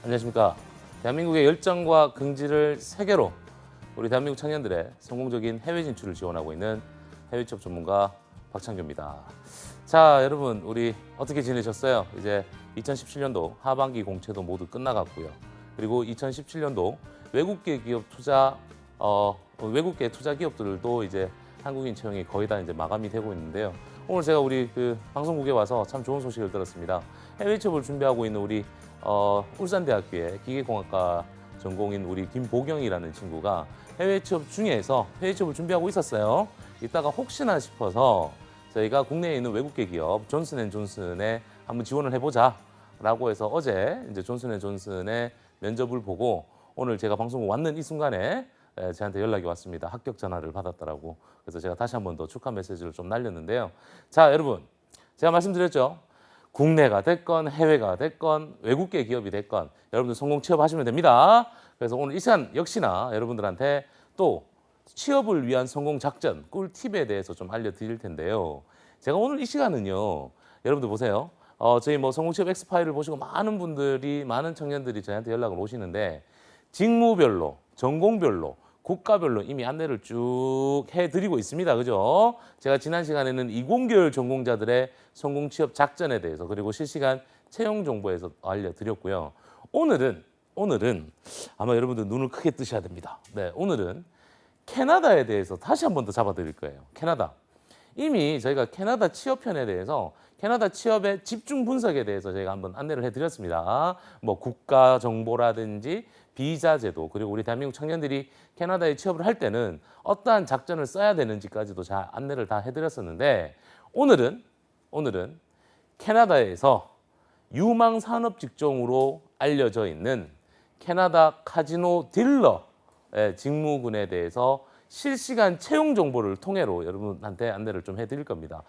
안녕하십니까. 대한민국의 열정과 긍지를 세계로 우리 대한민국 청년들의 성공적인 해외 진출을 지원하고 있는 해외 취업 전문가 박창규입니다. 자, 여러분 우리 어떻게 지내셨어요? 이제 2017년도 하반기 공채도 모두 끝나갔고요. 그리고 2017년도 외국계 기업 투자 외국계 투자 기업들도 이제 한국인 채용이 거의 다 이제 마감이 되고 있는데요. 오늘 제가 우리 그 방송국에 와서 참 좋은 소식을 들었습니다. 해외 취업을 준비하고 있는 우리 울산대학교의 기계공학과 전공인 우리 김보경이라는 친구가 해외 취업 중에서 해외 취업을 준비하고 있었어요. 이따가 혹시나 싶어서 저희가 국내에 있는 외국계 기업 존슨앤존슨에 한번 지원을 해보자라고 해서 어제 이제 존슨앤존슨의 면접을 보고 오늘 제가 방송국 왔는 이 순간에 저한테 연락이 왔습니다. 합격 전화를 받았더라고. 그래서 제가 다시 한번 더 축하 메시지를 좀 날렸는데요. 자, 여러분 제가 말씀드렸죠. 국내가 됐건 해외가 됐건 외국계 기업이 됐건 여러분들 성공 취업하시면 됩니다. 그래서 오늘 이 시간 역시나 여러분들한테 또 취업을 위한 성공 작전, 꿀팁에 대해서 좀 알려드릴 텐데요. 제가 오늘 이 시간은요. 여러분들 보세요. 저희 뭐 성공 취업 엑스파일을 보시고 많은 청년들이 저한테 연락을 오시는데 직무별로, 전공별로, 국가별로 이미 안내를 쭉 해드리고 있습니다. 그죠? 제가 지난 시간에는 이공계열 전공자들의 성공 취업 작전에 대해서 그리고 실시간 채용 정보에서 알려드렸고요. 오늘은 아마 여러분들 눈을 크게 뜨셔야 됩니다. 네, 오늘은 캐나다에 대해서 다시 한 번 더 잡아드릴 거예요. 캐나다. 이미 저희가 캐나다 취업편에 대해서 캐나다 취업의 집중 분석에 대해서 저희가 한번 안내를 해드렸습니다. 뭐 국가 정보라든지 비자 제도 그리고 우리 대한민국 청년들이 캐나다에 취업을 할 때는 어떠한 작전을 써야 되는지까지도 잘 안내를 다 해드렸었는데 오늘은 캐나다에서 유망 산업 직종으로 알려져 있는 캐나다 카지노 딜러의 직무군에 대해서 실시간 채용 정보를 통해로 여러분한테 안내를 좀 해드릴 겁니다.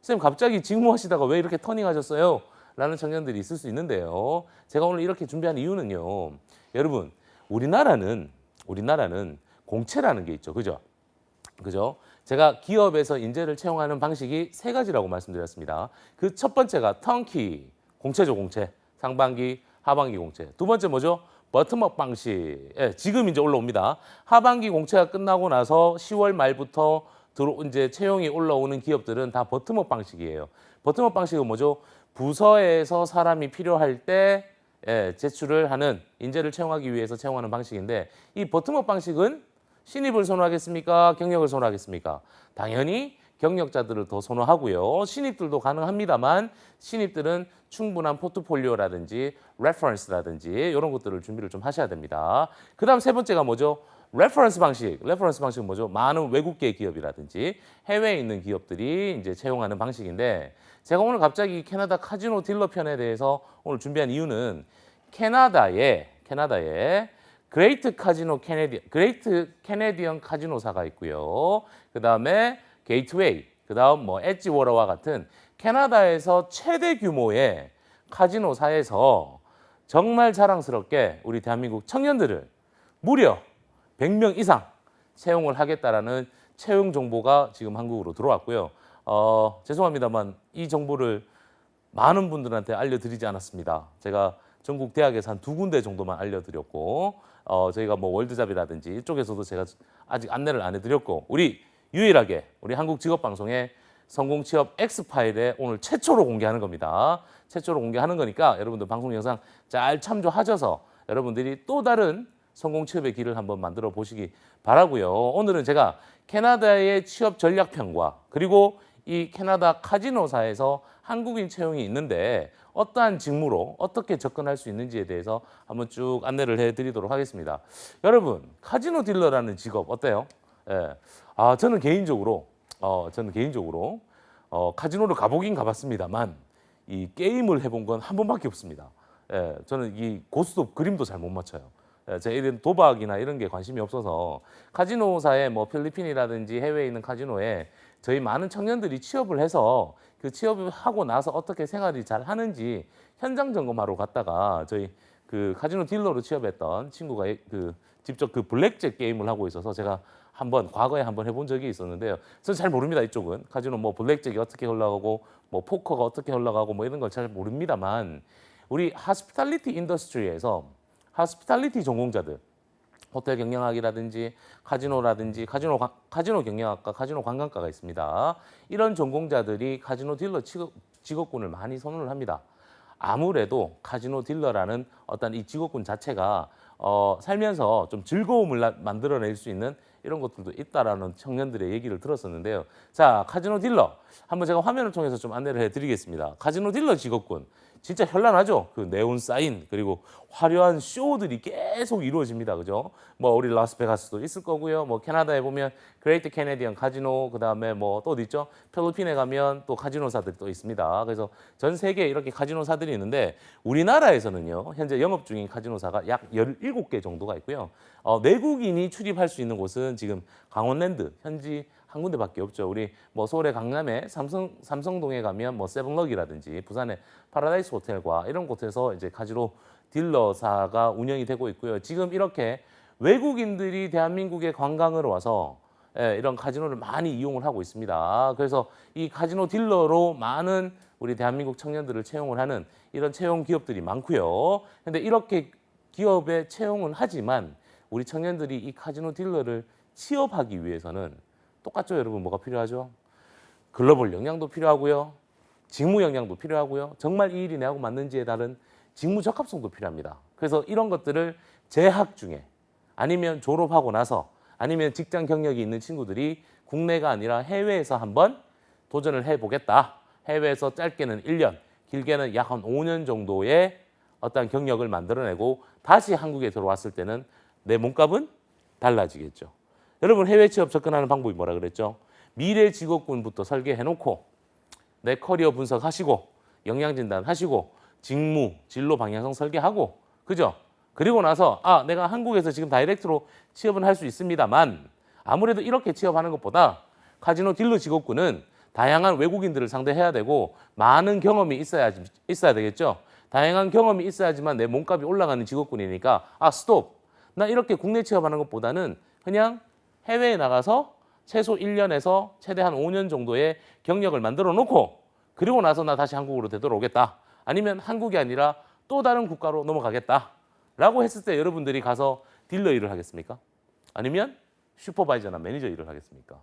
선생님 갑자기 직무하시다가 왜 이렇게 터닝하셨어요? 라는 청년들이 있을 수 있는데요. 제가 오늘 이렇게 준비한 이유는요. 여러분 우리나라는 공채라는 게 있죠. 그죠? 제가 기업에서 인재를 채용하는 방식이 세 가지라고 말씀드렸습니다. 그 첫 번째가 턴키, 공채죠, 공채. 상반기, 하반기 공채. 두 번째 뭐죠? 버텀업 방식. 지금 이제 올라옵니다. 하반기 공채가 끝나고 나서 10월 말부터 이제 채용이 올라오는 기업들은 다 버텀업 방식이에요. 버텀업 방식은 뭐죠? 부서에서 사람이 필요할 때 제출을 하는 인재를 채용하기 위해서 채용하는 방식인데 이 버텀업 방식은 신입을 선호하겠습니까? 경력을 선호하겠습니까? 당연히 경력자들을 더 선호하고요. 신입들도 가능합니다만 신입들은 충분한 포트폴리오라든지 레퍼런스라든지 이런 것들을 준비를 좀 하셔야 됩니다. 그 다음 세 번째가 뭐죠? 레퍼런스 방식. 레퍼런스 방식은 뭐죠? 많은 외국계 기업이라든지 해외에 있는 기업들이 이제 채용하는 방식인데 제가 오늘 갑자기 캐나다 카지노 딜러 편에 대해서 오늘 준비한 이유는 캐나다에 그레이트 캐네디언 카지노사가 있고요. 그 다음에 게이트웨이, 그 다음 뭐 엣지워터와 같은 캐나다에서 최대 규모의 카지노사에서 정말 자랑스럽게 우리 대한민국 청년들을 무려 100명 이상 채용을 하겠다라는 채용 정보가 지금 한국으로 들어왔고요. 죄송합니다만 이 정보를 많은 분들한테 알려드리지 않았습니다. 제가 전국 대학에서 한 2군데 정도만 알려드렸고 저희가 뭐 월드잡이라든지 이쪽에서도 제가 아직 안내를 안 해드렸고 유일하게 우리 한국직업방송의 성공취업 X파일에 오늘 최초로 공개하는 겁니다. 최초로 공개하는 거니까 여러분들 방송 영상 잘 참조하셔서 여러분들이 또 다른 성공취업의 길을 한번 만들어 보시기 바라고요. 오늘은 제가 캐나다의 취업 전략편과 그리고 이 캐나다 카지노사에서 한국인 채용이 있는데 어떠한 직무로 어떻게 접근할 수 있는지에 대해서 한번 쭉 안내를 해드리도록 하겠습니다. 여러분 카지노 딜러라는 직업 어때요? 저는 개인적으로 카지노를 가보긴 가봤습니다만 이 게임을 해본 건 한 번밖에 없습니다. 저는 이 고스톱 그림도 잘 못 맞춰요. 저희는 도박이나 이런 게 관심이 없어서 카지노사에 뭐 필리핀이라든지 해외에 있는 카지노에 저희 많은 청년들이 취업을 해서 그 취업을 하고 나서 어떻게 생활이 잘 하는지 현장 점검하러 갔다가 저희 그 카지노 딜러로 취업했던 친구가 그 직접 그 블랙잭 게임을 하고 있어서 제가 과거에 한번 해본 적이 있었는데요. 저는 잘 모릅니다. 이쪽은 카지노 뭐 블랙잭이 어떻게 흘러가고 뭐 포커가 어떻게 흘러가고 뭐 이런 걸 잘 모릅니다만 우리 하스피탈리티 인더스트리에서 하스피탈리티 전공자들 호텔 경영학이라든지 카지노라든지 카지노 경영학과, 카지노 관광과가 있습니다. 이런 전공자들이 카지노 딜러 직업군을 많이 선호를 합니다. 아무래도 카지노 딜러라는 어떤 이 직업군 자체가 살면서 좀 즐거움을 만들어낼 수 있는 이런 것들도 있다라는 청년들의 얘기를 들었었는데요. 자, 카지노 딜러 한번 제가 화면을 통해서 좀 안내를 해드리겠습니다. 카지노 딜러 직업군 진짜 현란하죠. 그 네온 사인 그리고 화려한 쇼들이 계속 이루어집니다. 그죠? 뭐 우리 라스베가스도 있을 거고요. 뭐 캐나다에 보면 그레이트 캐네디언 카지노 그다음에 뭐 또 어디 있죠? 필리핀에 가면 또 카지노사들이 또 있습니다. 그래서 전 세계에 이렇게 카지노사들이 있는데 우리나라에서는요. 현재 영업 중인 카지노사가 약 17개 정도가 있고요. 내국인이 출입할 수 있는 곳은 지금 강원랜드 현지 한 군데밖에 없죠. 우리 뭐 서울의 강남에 삼성동에 가면 뭐 세븐럭이라든지 부산의 파라다이스 호텔과 이런 곳에서 이제 카지노 딜러사가 운영이 되고 있고요. 지금 이렇게 외국인들이 대한민국에 관광을 와서 이런 카지노를 많이 이용을 하고 있습니다. 그래서 이 카지노 딜러로 많은 우리 대한민국 청년들을 채용을 하는 이런 채용 기업들이 많고요. 근데 이렇게 기업에 채용은 하지만 우리 청년들이 이 카지노 딜러를 취업하기 위해서는 똑같죠, 여러분? 뭐가 필요하죠? 글로벌 역량도 필요하고요. 직무 역량도 필요하고요. 정말 이 일이 내하고 맞는지에 따른 직무 적합성도 필요합니다. 그래서 이런 것들을 재학 중에 아니면 졸업하고 나서 아니면 직장 경력이 있는 친구들이 국내가 아니라 해외에서 한번 도전을 해보겠다. 해외에서 짧게는 1년, 길게는 약 한 5년 정도의 어떤 경력을 만들어내고 다시 한국에 들어왔을 때는 내 몸값은 달라지겠죠. 여러분 해외 취업 접근하는 방법이 뭐라 그랬죠? 미래 직업군부터 설계해놓고 내 커리어 분석하시고 역량 진단하시고 직무, 진로 방향성 설계하고 그죠? 그리고 나서 내가 한국에서 지금 다이렉트로 취업은 할 수 있습니다만 아무래도 이렇게 취업하는 것보다 카지노 딜러 직업군은 다양한 외국인들을 상대해야 되고 많은 경험이 있어야 되겠죠. 다양한 경험이 있어야지만 내 몸값이 올라가는 직업군이니까 스톱. 나 이렇게 국내 취업하는 것보다는 그냥 해외에 나가서 최소 1년에서 최대 한 5년 정도의 경력을 만들어 놓고 그리고 나서 나 다시 한국으로 되돌아오겠다. 아니면 한국이 아니라 또 다른 국가로 넘어가겠다. 라고 했을 때 여러분들이 가서 딜러 일을 하겠습니까? 아니면 슈퍼바이저나 매니저 일을 하겠습니까?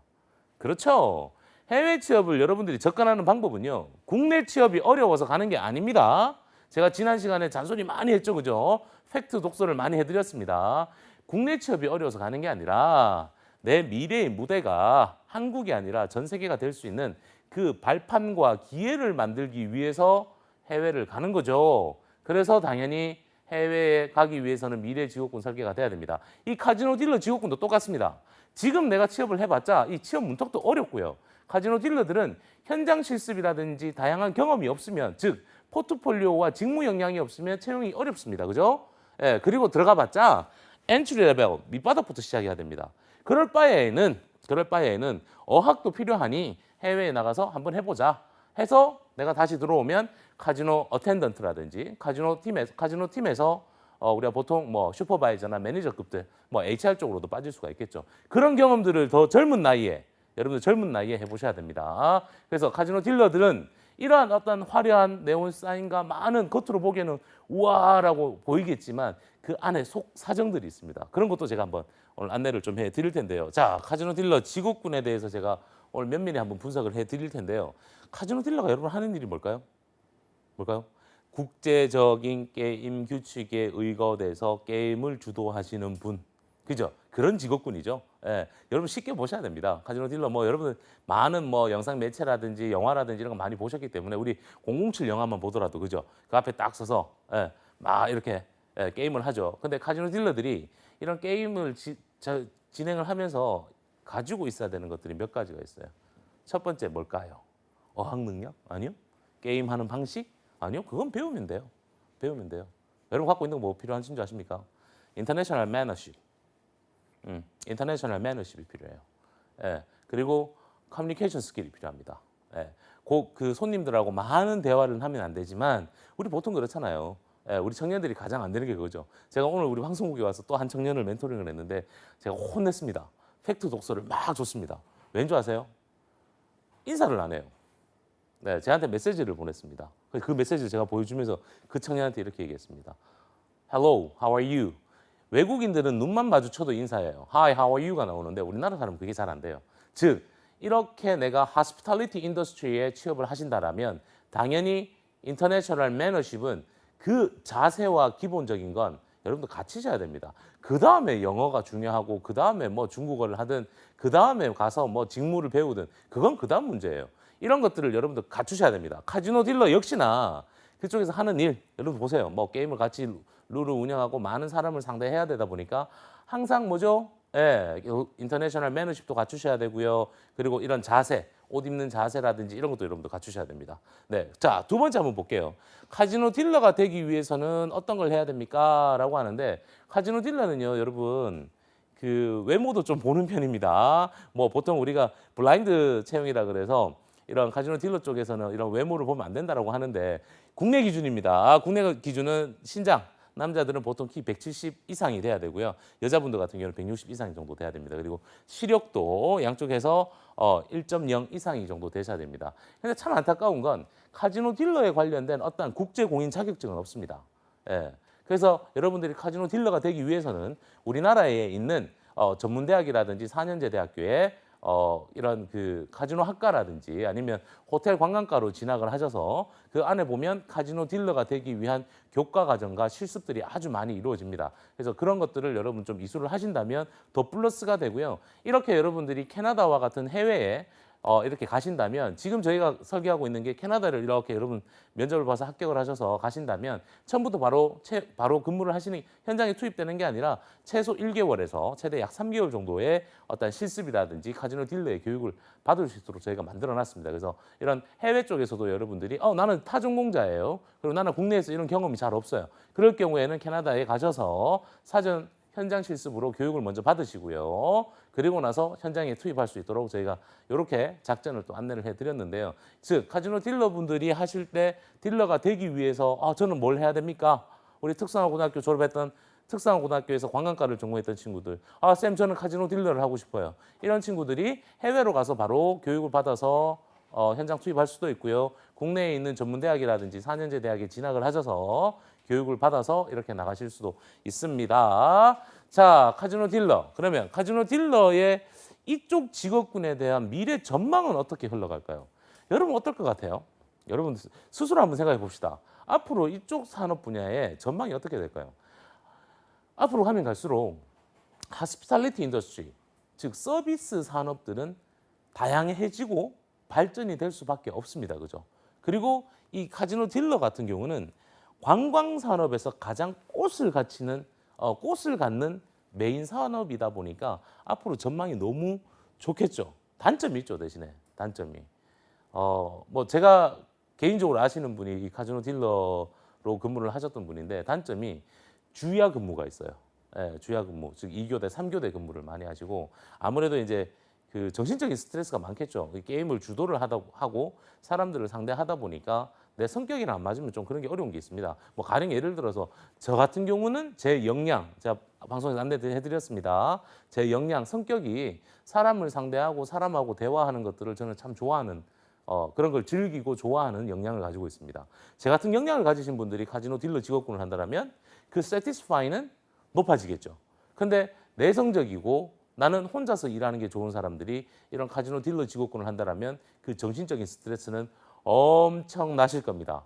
그렇죠. 해외 취업을 여러분들이 접근하는 방법은요. 국내 취업이 어려워서 가는 게 아닙니다. 제가 지난 시간에 잔소리 많이 했죠. 그죠? 팩트 독서를 많이 해드렸습니다. 국내 취업이 어려워서 가는 게 아니라 내 미래의 무대가 한국이 아니라 전 세계가 될 수 있는 그 발판과 기회를 만들기 위해서 해외를 가는 거죠. 그래서 당연히 해외에 가기 위해서는 미래 직업군 설계가 돼야 됩니다. 이 카지노 딜러 직업군도 똑같습니다. 지금 내가 취업을 해봤자 이 취업 문턱도 어렵고요. 카지노 딜러들은 현장 실습이라든지 다양한 경험이 없으면 즉 포트폴리오와 직무 역량이 없으면 채용이 어렵습니다. 그죠? 그리고 들어가봤자 엔트리 레벨 밑바닥부터 시작해야 됩니다. 그럴 바에는 어학도 필요하니 해외에 나가서 한번 해보자 해서 내가 다시 들어오면 카지노 어텐던트라든지 카지노 팀에서 우리가 보통 뭐 슈퍼바이저나 매니저급들 뭐 HR 쪽으로도 빠질 수가 있겠죠. 그런 경험들을 더 여러분들 젊은 나이에 해보셔야 됩니다. 그래서 카지노 딜러들은 이러한 어떤 화려한 네온 사인과 많은 겉으로 보기에는 우와라고 보이겠지만 그 안에 속 사정들이 있습니다. 그런 것도 제가 한번 오늘 안내를 좀 해드릴 텐데요. 자, 카지노 딜러 직업군에 대해서 제가 오늘 면밀히 한번 분석을 해드릴 텐데요. 카지노 딜러가 여러분 하는 일이 뭘까요? 국제적인 게임 규칙에 의거돼서 게임을 주도하시는 분. 그죠? 그런 직업군이죠. 여러분 쉽게 보셔야 됩니다. 카지노 딜러 여러분들 많은 영상 매체라든지 영화라든지 이런 거 많이 보셨기 때문에 우리 007 영화만 보더라도 그죠? 그 앞에 딱 서서 막 이렇게 게임을 하죠. 근데 카지노 딜러들이 이런 게임을 진행을 하면서 가지고 있어야 되는 것들이 몇 가지가 있어요. 첫 번째 뭘까요? 어학 능력? 아니요. 게임하는 방식? 아니요. 그건 배우면 돼요. 여러분 갖고 있는 거 뭐 필요하신 줄 아십니까? 인터내셔널 매너십. 인터내셔널 매너십이 필요해요. 예. 그리고 커뮤니케이션 스킬이 필요합니다. 예. 그 손님들하고 많은 대화를 하면 안 되지만 우리 보통 그렇잖아요. 예, 우리 청년들이 가장 안 되는 게 그거죠. 제가 오늘 우리 방송국에 와서 또 한 청년을 멘토링을 했는데 제가 혼냈습니다. 팩트 독서를 막 줬습니다. 왠지 아세요? 인사를 안 해요. 네, 저한테 메시지를 보냈습니다. 그 메시지를 제가 보여주면서 그 청년한테 이렇게 얘기했습니다. Hello, how are you? 외국인들은 눈만 마주쳐도 인사해요. Hi, how are you가 나오는데 우리나라 사람은 그게 잘 안 돼요. 즉, 이렇게 내가 hospitality industry에 취업을 하신다라면 당연히 international mannership은 그 자세와 기본적인 건 여러분들 갖추셔야 됩니다. 그 다음에 영어가 중요하고 그 다음에 뭐 중국어를 하든 그 다음에 가서 뭐 직무를 배우든 그건 그 다음 문제예요. 이런 것들을 여러분들 갖추셔야 됩니다. 카지노 딜러 역시나 그쪽에서 하는 일 여러분 보세요. 뭐 게임을 같이 룰을 운영하고 많은 사람을 상대해야 되다 보니까 항상 뭐죠? 예, 인터내셔널 매너십도 갖추셔야 되고요. 그리고 이런 자세, 옷 입는 자세라든지 이런 것도 여러분들 갖추셔야 됩니다. 네, 자, 두 번째 한번 볼게요. 카지노 딜러가 되기 위해서는 어떤 걸 해야 됩니까? 라고 하는데 카지노 딜러는요, 여러분 그 외모도 좀 보는 편입니다. 뭐 보통 우리가 블라인드 채용이라 그래서 이런 카지노 딜러 쪽에서는 이런 외모를 보면 안 된다라고 하는데 국내 기준입니다. 국내 기준은 신장. 남자들은 보통 키 170 이상이 돼야 되고요. 여자분들 같은 경우는 160 이상 정도 돼야 됩니다. 그리고 시력도 양쪽에서 1.0 이상이 정도 되셔야 됩니다. 근데 참 안타까운 건 카지노 딜러에 관련된 어떤 국제 공인 자격증은 없습니다. 예. 그래서 여러분들이 카지노 딜러가 되기 위해서는 우리나라에 있는 전문 대학이라든지 4년제 대학교에 이런 그 카지노 학과라든지 아니면 호텔 관광과로 진학을 하셔서 그 안에 보면 카지노 딜러가 되기 위한 교과 과정과 실습들이 아주 많이 이루어집니다. 그래서 그런 것들을 여러분 좀 이수를 하신다면 더 플러스가 되고요. 이렇게 여러분들이 캐나다와 같은 해외에 이렇게 가신다면 지금 저희가 설계하고 있는 게 캐나다를 이렇게 여러분 면접을 봐서 합격을 하셔서 가신다면 처음부터 바로 근무를 하시는 현장에 투입되는 게 아니라 최소 1개월에서 최대 약 3개월 정도의 어떤 실습이라든지 카지노 딜러의 교육을 받을 수 있도록 저희가 만들어 놨습니다. 그래서 이런 해외 쪽에서도 여러분들이 나는 타전공자예요. 그리고 나는 국내에서 이런 경험이 잘 없어요. 그럴 경우에는 캐나다에 가셔서 사전 현장 실습으로 교육을 먼저 받으시고요. 그리고 나서 현장에 투입할 수 있도록 저희가 이렇게 작전을 또 안내를 해드렸는데요. 즉 카지노 딜러분들이 하실 때 딜러가 되기 위해서 저는 뭘 해야 됩니까? 우리 특성화고등학교 졸업했던 특성화고등학교에서 관광과를 전공했던 친구들 쌤 저는 카지노 딜러를 하고 싶어요. 이런 친구들이 해외로 가서 바로 교육을 받아서 현장 투입할 수도 있고요. 국내에 있는 전문대학이라든지 4년제 대학에 진학을 하셔서 교육을 받아서 이렇게 나가실 수도 있습니다. 자, 카지노 딜러. 그러면 카지노 딜러의 이쪽 직업군에 대한 미래 전망은 어떻게 흘러갈까요? 여러분 어떨 것 같아요? 여러분 스스로 한번 생각해 봅시다. 앞으로 이쪽 산업 분야의 전망이 어떻게 될까요? 앞으로 가면 갈수록 하스피탈리티 인더스트리, 즉 서비스 산업들은 다양해지고 발전이 될 수밖에 없습니다. 그죠? 그리고 이 카지노 딜러 같은 경우는 관광 산업에서 가장 꽃을 갖는 메인 산업이다 보니까 앞으로 전망이 너무 좋겠죠. 단점이 있죠, 대신에 단점이. 뭐 제가 개인적으로 아시는 분이 이 카지노 딜러로 근무를 하셨던 분인데 단점이 주야 근무가 있어요. 예, 주야 근무, 즉 2교대, 3교대 근무를 많이 하시고 아무래도 이제 그 정신적인 스트레스가 많겠죠. 게임을 주도를 하고 사람들을 상대하다 보니까 내 성격이랑 안 맞으면 좀 그런 게 어려운 게 있습니다. 뭐 가령 예를 들어서 저 같은 경우는 제 역량, 제가 방송에서 안내해드렸습니다. 제 역량, 성격이 사람을 상대하고 사람하고 대화하는 것들을 저는 참 좋아하는 그런 걸 즐기고 좋아하는 역량을 가지고 있습니다. 제 같은 역량을 가지신 분들이 카지노 딜러 직업군을 한다면 그 세티스파이는 높아지겠죠. 근데 내성적이고 나는 혼자서 일하는 게 좋은 사람들이 이런 카지노 딜러 직업군을 한다면 그 정신적인 스트레스는 엄청 나실 겁니다.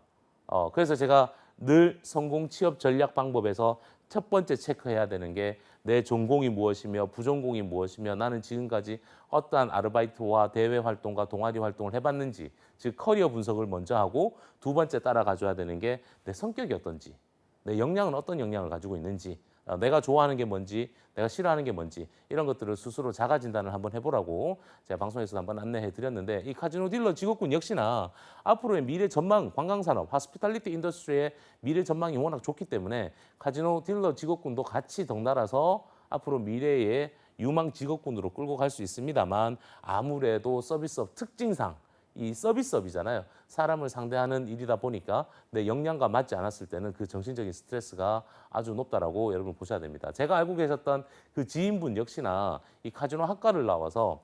그래서 제가 늘 성공 취업 전략 방법에서 첫 번째 체크해야 되는 게 내 전공이 무엇이며 부전공이 무엇이며 나는 지금까지 어떠한 아르바이트와 대외 활동과 동아리 활동을 해봤는지 즉 커리어 분석을 먼저 하고 두 번째 따라가줘야 되는 게 내 성격이 어떤지 내 역량은 어떤 역량을 가지고 있는지 내가 좋아하는 게 뭔지, 내가 싫어하는 게 뭔지 이런 것들을 스스로 자가 진단을 한번 해보라고 제가 방송에서 한번 안내해 드렸는데 이 카지노 딜러 직업군 역시나 앞으로의 미래 전망, 관광산업, 하스피탈리티 인더스트리의 미래 전망이 워낙 좋기 때문에 카지노 딜러 직업군도 같이 덩달아서 앞으로 미래의 유망 직업군으로 끌고 갈 수 있습니다만 아무래도 서비스업 특징상 이 서비스업이잖아요. 사람을 상대하는 일이다 보니까 내 역량과 맞지 않았을 때는 그 정신적인 스트레스가 아주 높다라고 여러분 보셔야 됩니다. 제가 알고 계셨던 그 지인분 역시나 이 카지노 학과를 나와서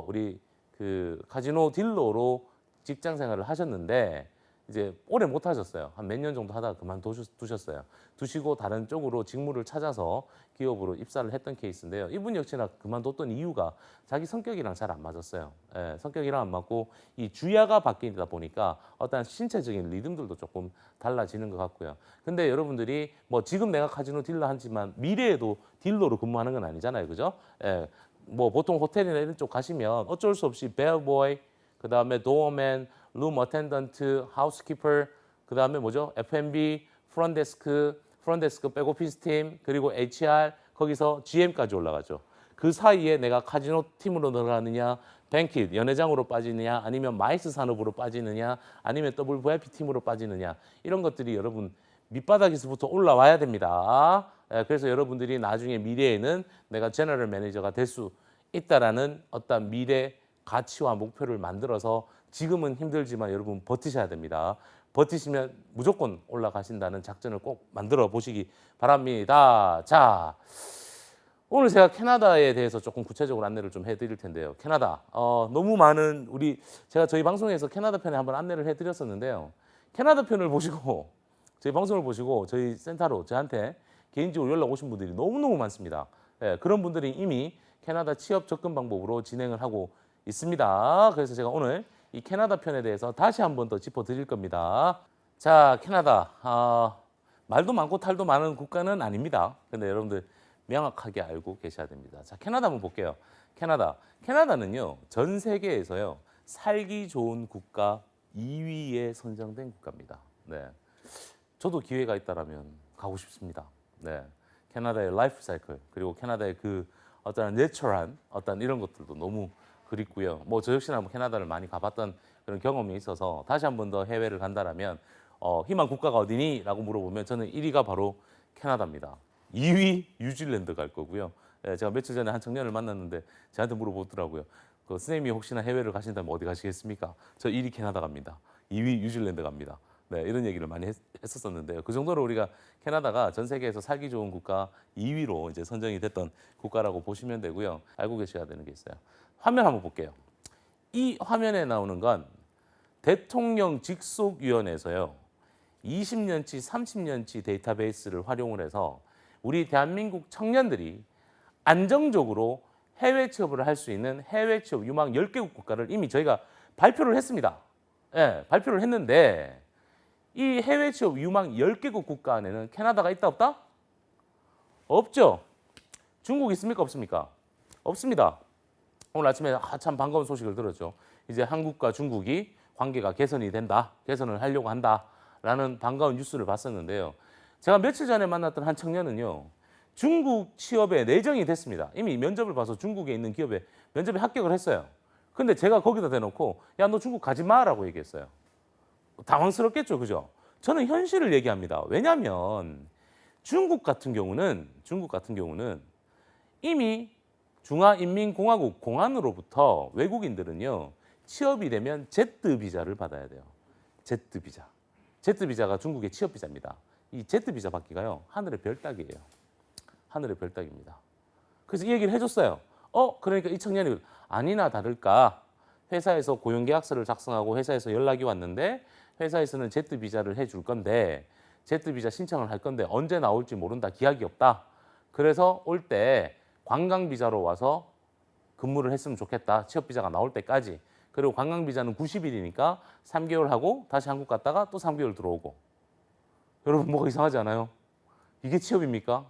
우리 그 카지노 딜러로 직장 생활을 하셨는데 이제 오래 못 하셨어요. 한 몇 년 정도 하다가 그만두셨어요. 두시고 다른 쪽으로 직무를 찾아서 기업으로 입사를 했던 케이스인데요. 이분 역시나 그만뒀던 이유가 자기 성격이랑 잘 안 맞았어요. 예, 성격이랑 안 맞고 이 주야가 바뀌다 보니까 어떤 신체적인 리듬들도 조금 달라지는 것 같고요. 근데 여러분들이 뭐 지금 내가 카지노 딜러 하지만 미래에도 딜러로 근무하는 건 아니잖아요. 그죠? 예, 뭐 보통 호텔이나 이런 쪽 가시면 어쩔 수 없이 벨보이, 그다음에 도어맨, 룸 어텐던트, 하우스키퍼, 그다음에 뭐죠? F&B, 프론데스크 백오피스 팀, 그리고 HR, 거기서 GM까지 올라가죠. 그 사이에 내가 카지노 팀으로 들어가느냐, 뱅킷, 연회장으로 빠지느냐, 아니면 마이스 산업으로 빠지느냐, 아니면 WVIP 팀으로 빠지느냐, 이런 것들이 여러분 밑바닥에서부터 올라와야 됩니다. 그래서 여러분들이 나중에 미래에는 내가 제너럴 매니저가 될 수 있다라는 어떤 미래 가치와 목표를 만들어서 지금은 힘들지만 여러분 버티셔야 됩니다. 버티시면 무조건 올라가신다는 작전을 꼭 만들어 보시기 바랍니다. 자, 오늘 제가 캐나다에 대해서 조금 구체적으로 안내를 좀 해드릴 텐데요. 캐나다 너무 많은 제가 저희 방송에서 캐나다 편에 한번 안내를 해드렸었는데요. 캐나다 편을 보시고 저희 방송을 보시고 저희 센터로 저한테 개인적으로 연락 오신 분들이 너무너무 많습니다. 예, 그런 분들이 이미 캐나다 취업 접근 방법으로 진행을 하고 있습니다. 그래서 제가 오늘 이 캐나다 편에 대해서 다시 한 번 더 짚어드릴 겁니다. 자, 캐나다 말도 많고 탈도 많은 국가는 아닙니다. 근데 여러분들 명확하게 알고 계셔야 됩니다. 자, 캐나다 한번 볼게요. 캐나다는요 전 세계에서요 살기 좋은 국가 2위에 선정된 국가입니다. 네, 저도 기회가 있다라면 가고 싶습니다. 네, 캐나다의 라이프 사이클 그리고 캐나다의 그 어떤 내추럴한 어떤 이런 것들도 너무 그립고요. 뭐 저 역시나 캐나다를 많이 가봤던 그런 경험이 있어서 다시 한 번 더 해외를 간다라면 희망 국가가 어디니? 라고 물어보면 저는 1위가 바로 캐나다입니다. 2위 뉴질랜드 갈 거고요. 예, 제가 며칠 전에 한 청년을 만났는데 저한테 물어보더라고요. 그 선생님이 혹시나 해외를 가신다면 어디 가시겠습니까? 저 1위 캐나다 갑니다. 2위 뉴질랜드 갑니다. 네, 이런 얘기를 많이 했었었는데요. 그 정도로 우리가 캐나다가 전 세계에서 살기 좋은 국가 2위로 이제 선정이 됐던 국가라고 보시면 되고요. 알고 계셔야 되는 게 있어요. 화면 한번 볼게요. 이 화면에 나오는 건 대통령 직속위원회에서요. 20년치, 30년치 데이터베이스를 활용을 해서 우리 대한민국 청년들이 안정적으로 해외 취업을 할 수 있는 해외 취업 유망 10개국 국가를 이미 저희가 발표를 했습니다. 예, 발표를 했는데 이 해외 취업 유망 10개국 국가 안에는 캐나다가 있다 없다? 없죠. 중국 있습니까 없습니까? 없습니다. 오늘 아침에 참 반가운 소식을 들었죠. 이제 한국과 중국이 관계가 개선이 된다. 개선을 하려고 한다라는 반가운 뉴스를 봤었는데요. 제가 며칠 전에 만났던 한 청년은요. 중국 취업에 내정이 됐습니다. 이미 면접을 봐서 중국에 있는 기업에 면접에 합격을 했어요. 근데 제가 거기다 대놓고 야, 너 중국 가지 마라고 얘기했어요. 당황스럽겠죠. 그죠? 저는 현실을 얘기합니다. 왜냐하면 중국 같은 경우는 이미 중화인민공화국 공안으로부터 외국인들은요. 취업이 되면 Z 비자를 받아야 돼요. Z 비자. Z 비자가 중국의 취업 비자입니다. 이 Z 비자 받기가요. 하늘의 별 따기예요. 하늘의 별 따기입니다. 그래서 이 얘기를 해줬어요. 그러니까 이 청년이 아니나 다를까 회사에서 고용계약서를 작성하고 회사에서 연락이 왔는데 회사에서는 Z 비자를 해줄 건데 Z 비자 신청을 할 건데 언제 나올지 모른다. 기약이 없다. 그래서 올 때 관광 비자로 와서 근무를 했으면 좋겠다. 취업 비자가 나올 때까지. 그리고 관광 비자는 90일이니까 3개월 하고 다시 한국 갔다가 또 3개월 들어오고. 여러분 뭐가 이상하지 않아요? 이게 취업입니까?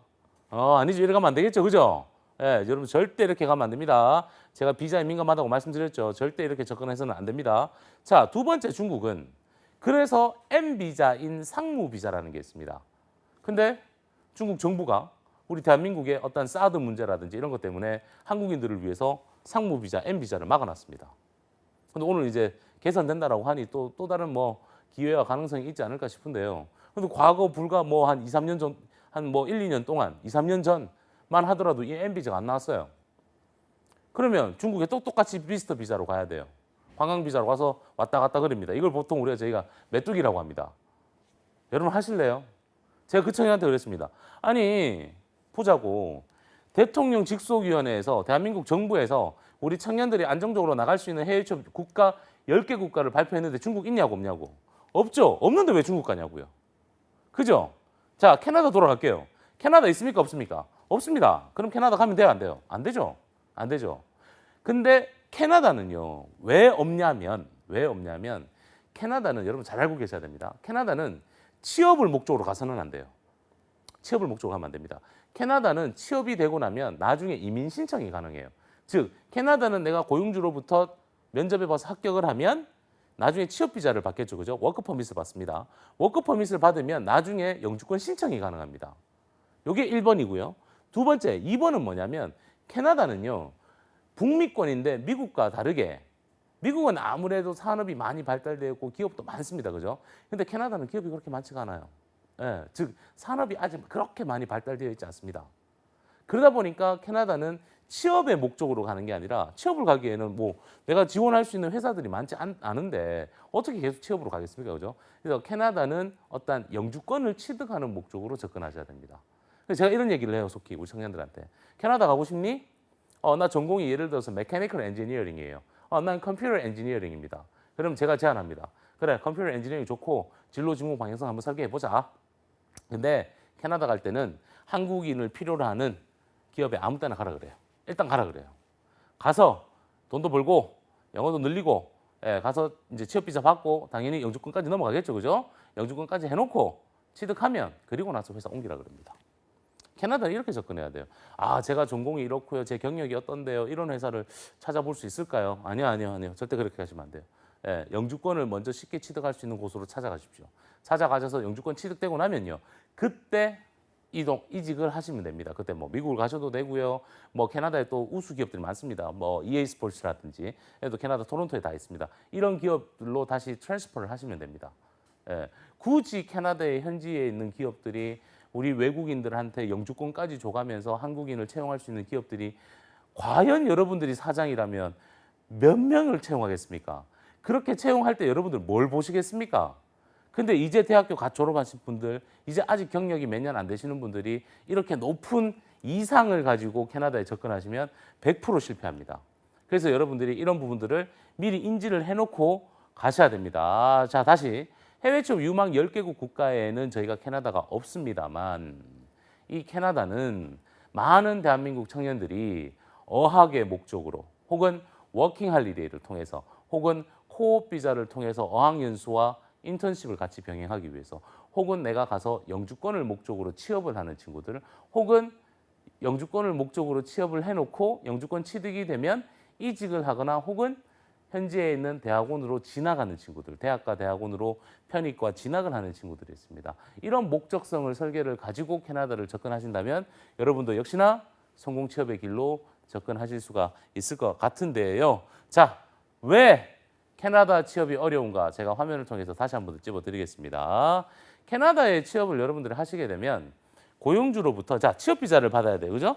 아니죠. 이렇게 가면 안 되겠죠. 그죠? 예, 여러분 절대 이렇게 가면 안 됩니다. 제가 비자에 민감하다고 말씀드렸죠. 절대 이렇게 접근해서는 안 됩니다. 자, 두 번째 중국은 그래서 M 비자인 상무 비자라는 게 있습니다. 근데 중국 정부가 우리 대한민국의 어떤 사드 문제라든지 이런 것 때문에 한국인들을 위해서 상무 비자, M 비자를 막아놨습니다. 근데 오늘 이제 개선된다라고 하니 또 다른 뭐 기회와 가능성이 있지 않을까 싶은데요. 근데 과거 불과 뭐 한 2, 3년 전, 한 뭐 1, 2년 동안, 2, 3년 전만 하더라도 이 M 비자가 안 나왔어요. 그러면 중국에 또 똑같이 비스터 비자로 가야 돼요. 관광 비자로 가서 왔다 갔다 그럽니다. 이걸 보통 저희가 메뚜기라고 합니다. 여러분 하실래요? 제가 그 청년한테 그랬습니다. 아니 보자고 대통령 직속위원회에서 대한민국 정부에서 우리 청년들이 안정적으로 나갈 수 있는 해외 취업 국가 10개 국가를 발표했는데 중국 있냐고 없냐고. 없죠. 없는데 왜 중국 가냐고요. 그죠? 자, 캐나다 돌아갈게요. 캐나다 있습니까? 없습니까? 없습니다. 그럼 캐나다 가면 돼요? 안 돼요? 안 되죠. 안 되죠. 근데 캐나다는요. 왜 없냐면 캐나다는 여러분 잘 알고 계셔야 됩니다. 캐나다는 취업을 목적으로 가서는 안 돼요. 취업을 목적으로 하면 안 됩니다. 캐나다는 취업이 되고 나면 나중에 이민 신청이 가능해요. 즉 캐나다는 내가 고용주로부터 면접에 봐서 합격을 하면 나중에 취업 비자를 받겠죠. 그죠? 워크 퍼밋을 받습니다. 워크 퍼밋을 받으면 나중에 영주권 신청이 가능합니다. 이게 1번이고요. 두 번째, 2번은 뭐냐면 캐나다는요. 북미권인데 미국과 다르게 미국은 아무래도 산업이 많이 발달되어 있고 기업도 많습니다. 그죠? 근데 캐나다는 기업이 그렇게 많지가 않아요. 예, 즉 산업이 아직 그렇게 많이 발달되어 있지 않습니다. 그러다 보니까 캐나다는 취업의 목적으로 가는 게 아니라 취업을 가기에는 뭐 내가 지원할 수 있는 회사들이 많지 않은데 어떻게 계속 취업으로 가겠습니까? 그죠? 그래서 캐나다는 어떤 영주권을 취득하는 목적으로 접근하셔야 됩니다. 그래서 제가 이런 얘기를 해요. 속히 우리 청년들한테. 캐나다 가고 싶니? 나 전공이 예를 들어서 메카니컬 엔지니어링이에요. 난 컴퓨터 엔지니어링입니다. 그럼 제가 제안합니다. 그래, 컴퓨터 엔지니어링 좋고 진로 지문 방향성 한번 설계해보자. 근데 캐나다 갈 때는 한국인을 필요로 하는 기업에 아무 때나 가라 그래요. 일단 가라 그래요. 가서 돈도 벌고 영어도 늘리고 가서 이제 취업 비자 받고 당연히 영주권까지 넘어가겠죠. 그죠? 영주권까지 해놓고 취득하면 그리고 나서 회사 옮기라 그럽니다. 캐나다는 이렇게 접근해야 돼요. 제가 전공이 이렇고요. 제 경력이 어떤데요. 이런 회사를 찾아볼 수 있을까요? 아니요. 절대 그렇게 하시면 안 돼요. 영주권을 먼저 쉽게 취득할 수 있는 곳으로 찾아가십시오. 찾아가셔서 영주권 취득되고 나면요. 그때 이직을 하시면 됩니다. 그때 뭐 미국을 가셔도 되고요. 뭐 캐나다에 또 우수 기업들이 많습니다. 뭐 EA 스포츠라든지 또 캐나다 토론토에 다 있습니다. 이런 기업들로 다시 트랜스퍼를 하시면 됩니다. 굳이 캐나다의 현지에 있는 기업들이 우리 외국인들한테 영주권까지 줘가면서 한국인을 채용할 수 있는 기업들이 과연 여러분들이 사장이라면 몇 명을 채용하겠습니까? 그렇게 채용할 때 여러분들 뭘 보시겠습니까? 근데 이제 대학교 갓 졸업하신 분들, 이제 아직 경력이 몇 년 안 되시는 분들이 이렇게 높은 이상을 가지고 캐나다에 접근하시면 100% 실패합니다. 그래서 여러분들이 이런 부분들을 미리 인지를 해놓고 가셔야 됩니다. 자, 다시 해외 취업 유망 10개국 국가에는 저희가 캐나다가 없습니다만 이 캐나다는 많은 대한민국 청년들이 어학의 목적으로 혹은 워킹 할리데이를 통해서 혹은 코업 비자를 통해서 어학연수와 인턴십을 같이 병행하기 위해서 혹은 내가 가서 영주권을 목적으로 취업을 하는 친구들 혹은 영주권을 목적으로 취업을 해놓고 영주권 취득이 되면 이직을 하거나 혹은 현지에 있는 대학원으로 진학하는 친구들, 대학과 대학원으로 편입과 진학을 하는 친구들이 있습니다. 이런 목적성을 설계를 가지고 캐나다를 접근하신다면 여러분도 역시나 성공 취업의 길로 접근하실 수가 있을 것 같은데요. 자, 왜 캐나다 취업이 어려운가 제가 화면을 통해서 다시 한번 찝어드리겠습니다. 캐나다의 취업을 여러분들이 하시게 되면 고용주로부터 취업 비자를 받아야 돼요. 그죠?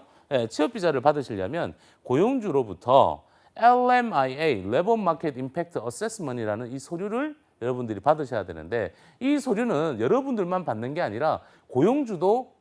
취업 비자를 받으시려면 고용주로부터 LMIA, Labor Market Impact Assessment이라는 이 서류를 여러분들이 받으셔야 되는데 이 서류는 여러분들만 받는 게 아니라 고용주도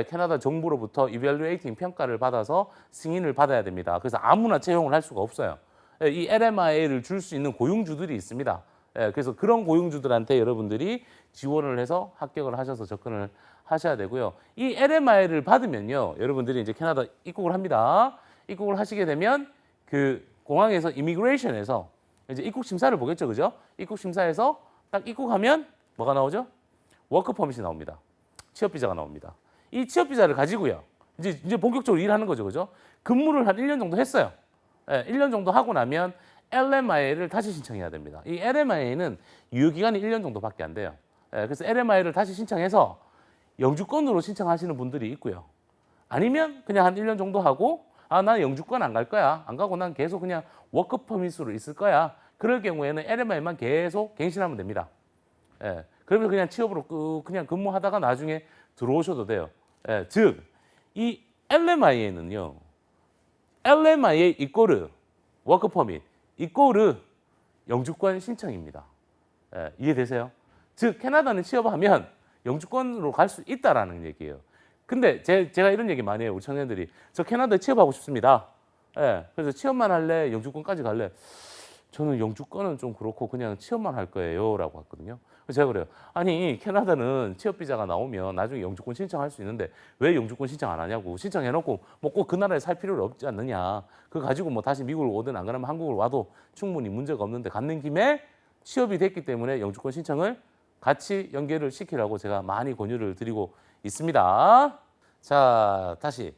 캐나다 정부로부터 Evaluating 평가를 받아서 승인을 받아야 됩니다. 그래서 아무나 채용을 할 수가 없어요. 이 LMIA를 줄 수 있는 고용주들이 있습니다. 그래서 그런 고용주들한테 여러분들이 지원을 해서 합격을 하셔서 접근을 하셔야 되고요. 이 LMIA를 받으면요, 여러분들이 이제 캐나다 입국을 합니다. 입국을 하시게 되면 그 공항에서 이미그레이션에서 이제 입국 심사를 보겠죠, 그죠? 입국 심사에서 딱 입국하면 뭐가 나오죠? 워크 퍼밋이 나옵니다. 취업 비자가 나옵니다. 이 취업 비자를 가지고요, 이제 본격적으로 일하는 거죠, 그죠? 근무를 한 1년 정도 했어요. 1년 정도 하고 나면 LMIA를 다시 신청해야 됩니다. 이 LMIA는 유효기간이 1년 정도밖에 안 돼요. 그래서 LMIA를 다시 신청해서 영주권으로 신청하시는 분들이 있고요. 아니면 그냥 한 1년 정도 하고 난 영주권 안 갈 거야. 안 가고 난 계속 그냥 워크 퍼밋으로 있을 거야. 그럴 경우에는 LMI만 계속 갱신하면 됩니다. 예. 그러면 그냥 취업으로 그냥 근무하다가 나중에 들어오셔도 돼요. 예. 즉, 이 LMI에는요. LMIA 이꼬르 워크 퍼밋 이꼬르 영주권 신청입니다. 예. 이해되세요? 즉, 캐나다는 취업하면 영주권으로 갈 수 있다라는 얘기예요. 근데 제가 이런 얘기 많이 해요. 우리 청년들이. 저 캐나다에 취업하고 싶습니다. 예, 그래서 취업만 할래? 영주권까지 갈래? 저는 영주권은 좀 그렇고 그냥 취업만 할 거예요. 라고 했거든요. 그래서 제가 그래요. 아니, 캐나다는 취업 비자가 나오면 나중에 영주권 신청할 수 있는데 왜 영주권 신청 안 하냐고. 신청해놓고 뭐 꼭 그 나라에 살 필요는 없지 않느냐. 그거 가지고 뭐 다시 미국을 오든 안 그러면 한국을 와도 충분히 문제가 없는데 갔는 김에 취업이 됐기 때문에 영주권 신청을 같이 연계를 시키라고 제가 많이 권유를 드리고 있습니다. 자, 다시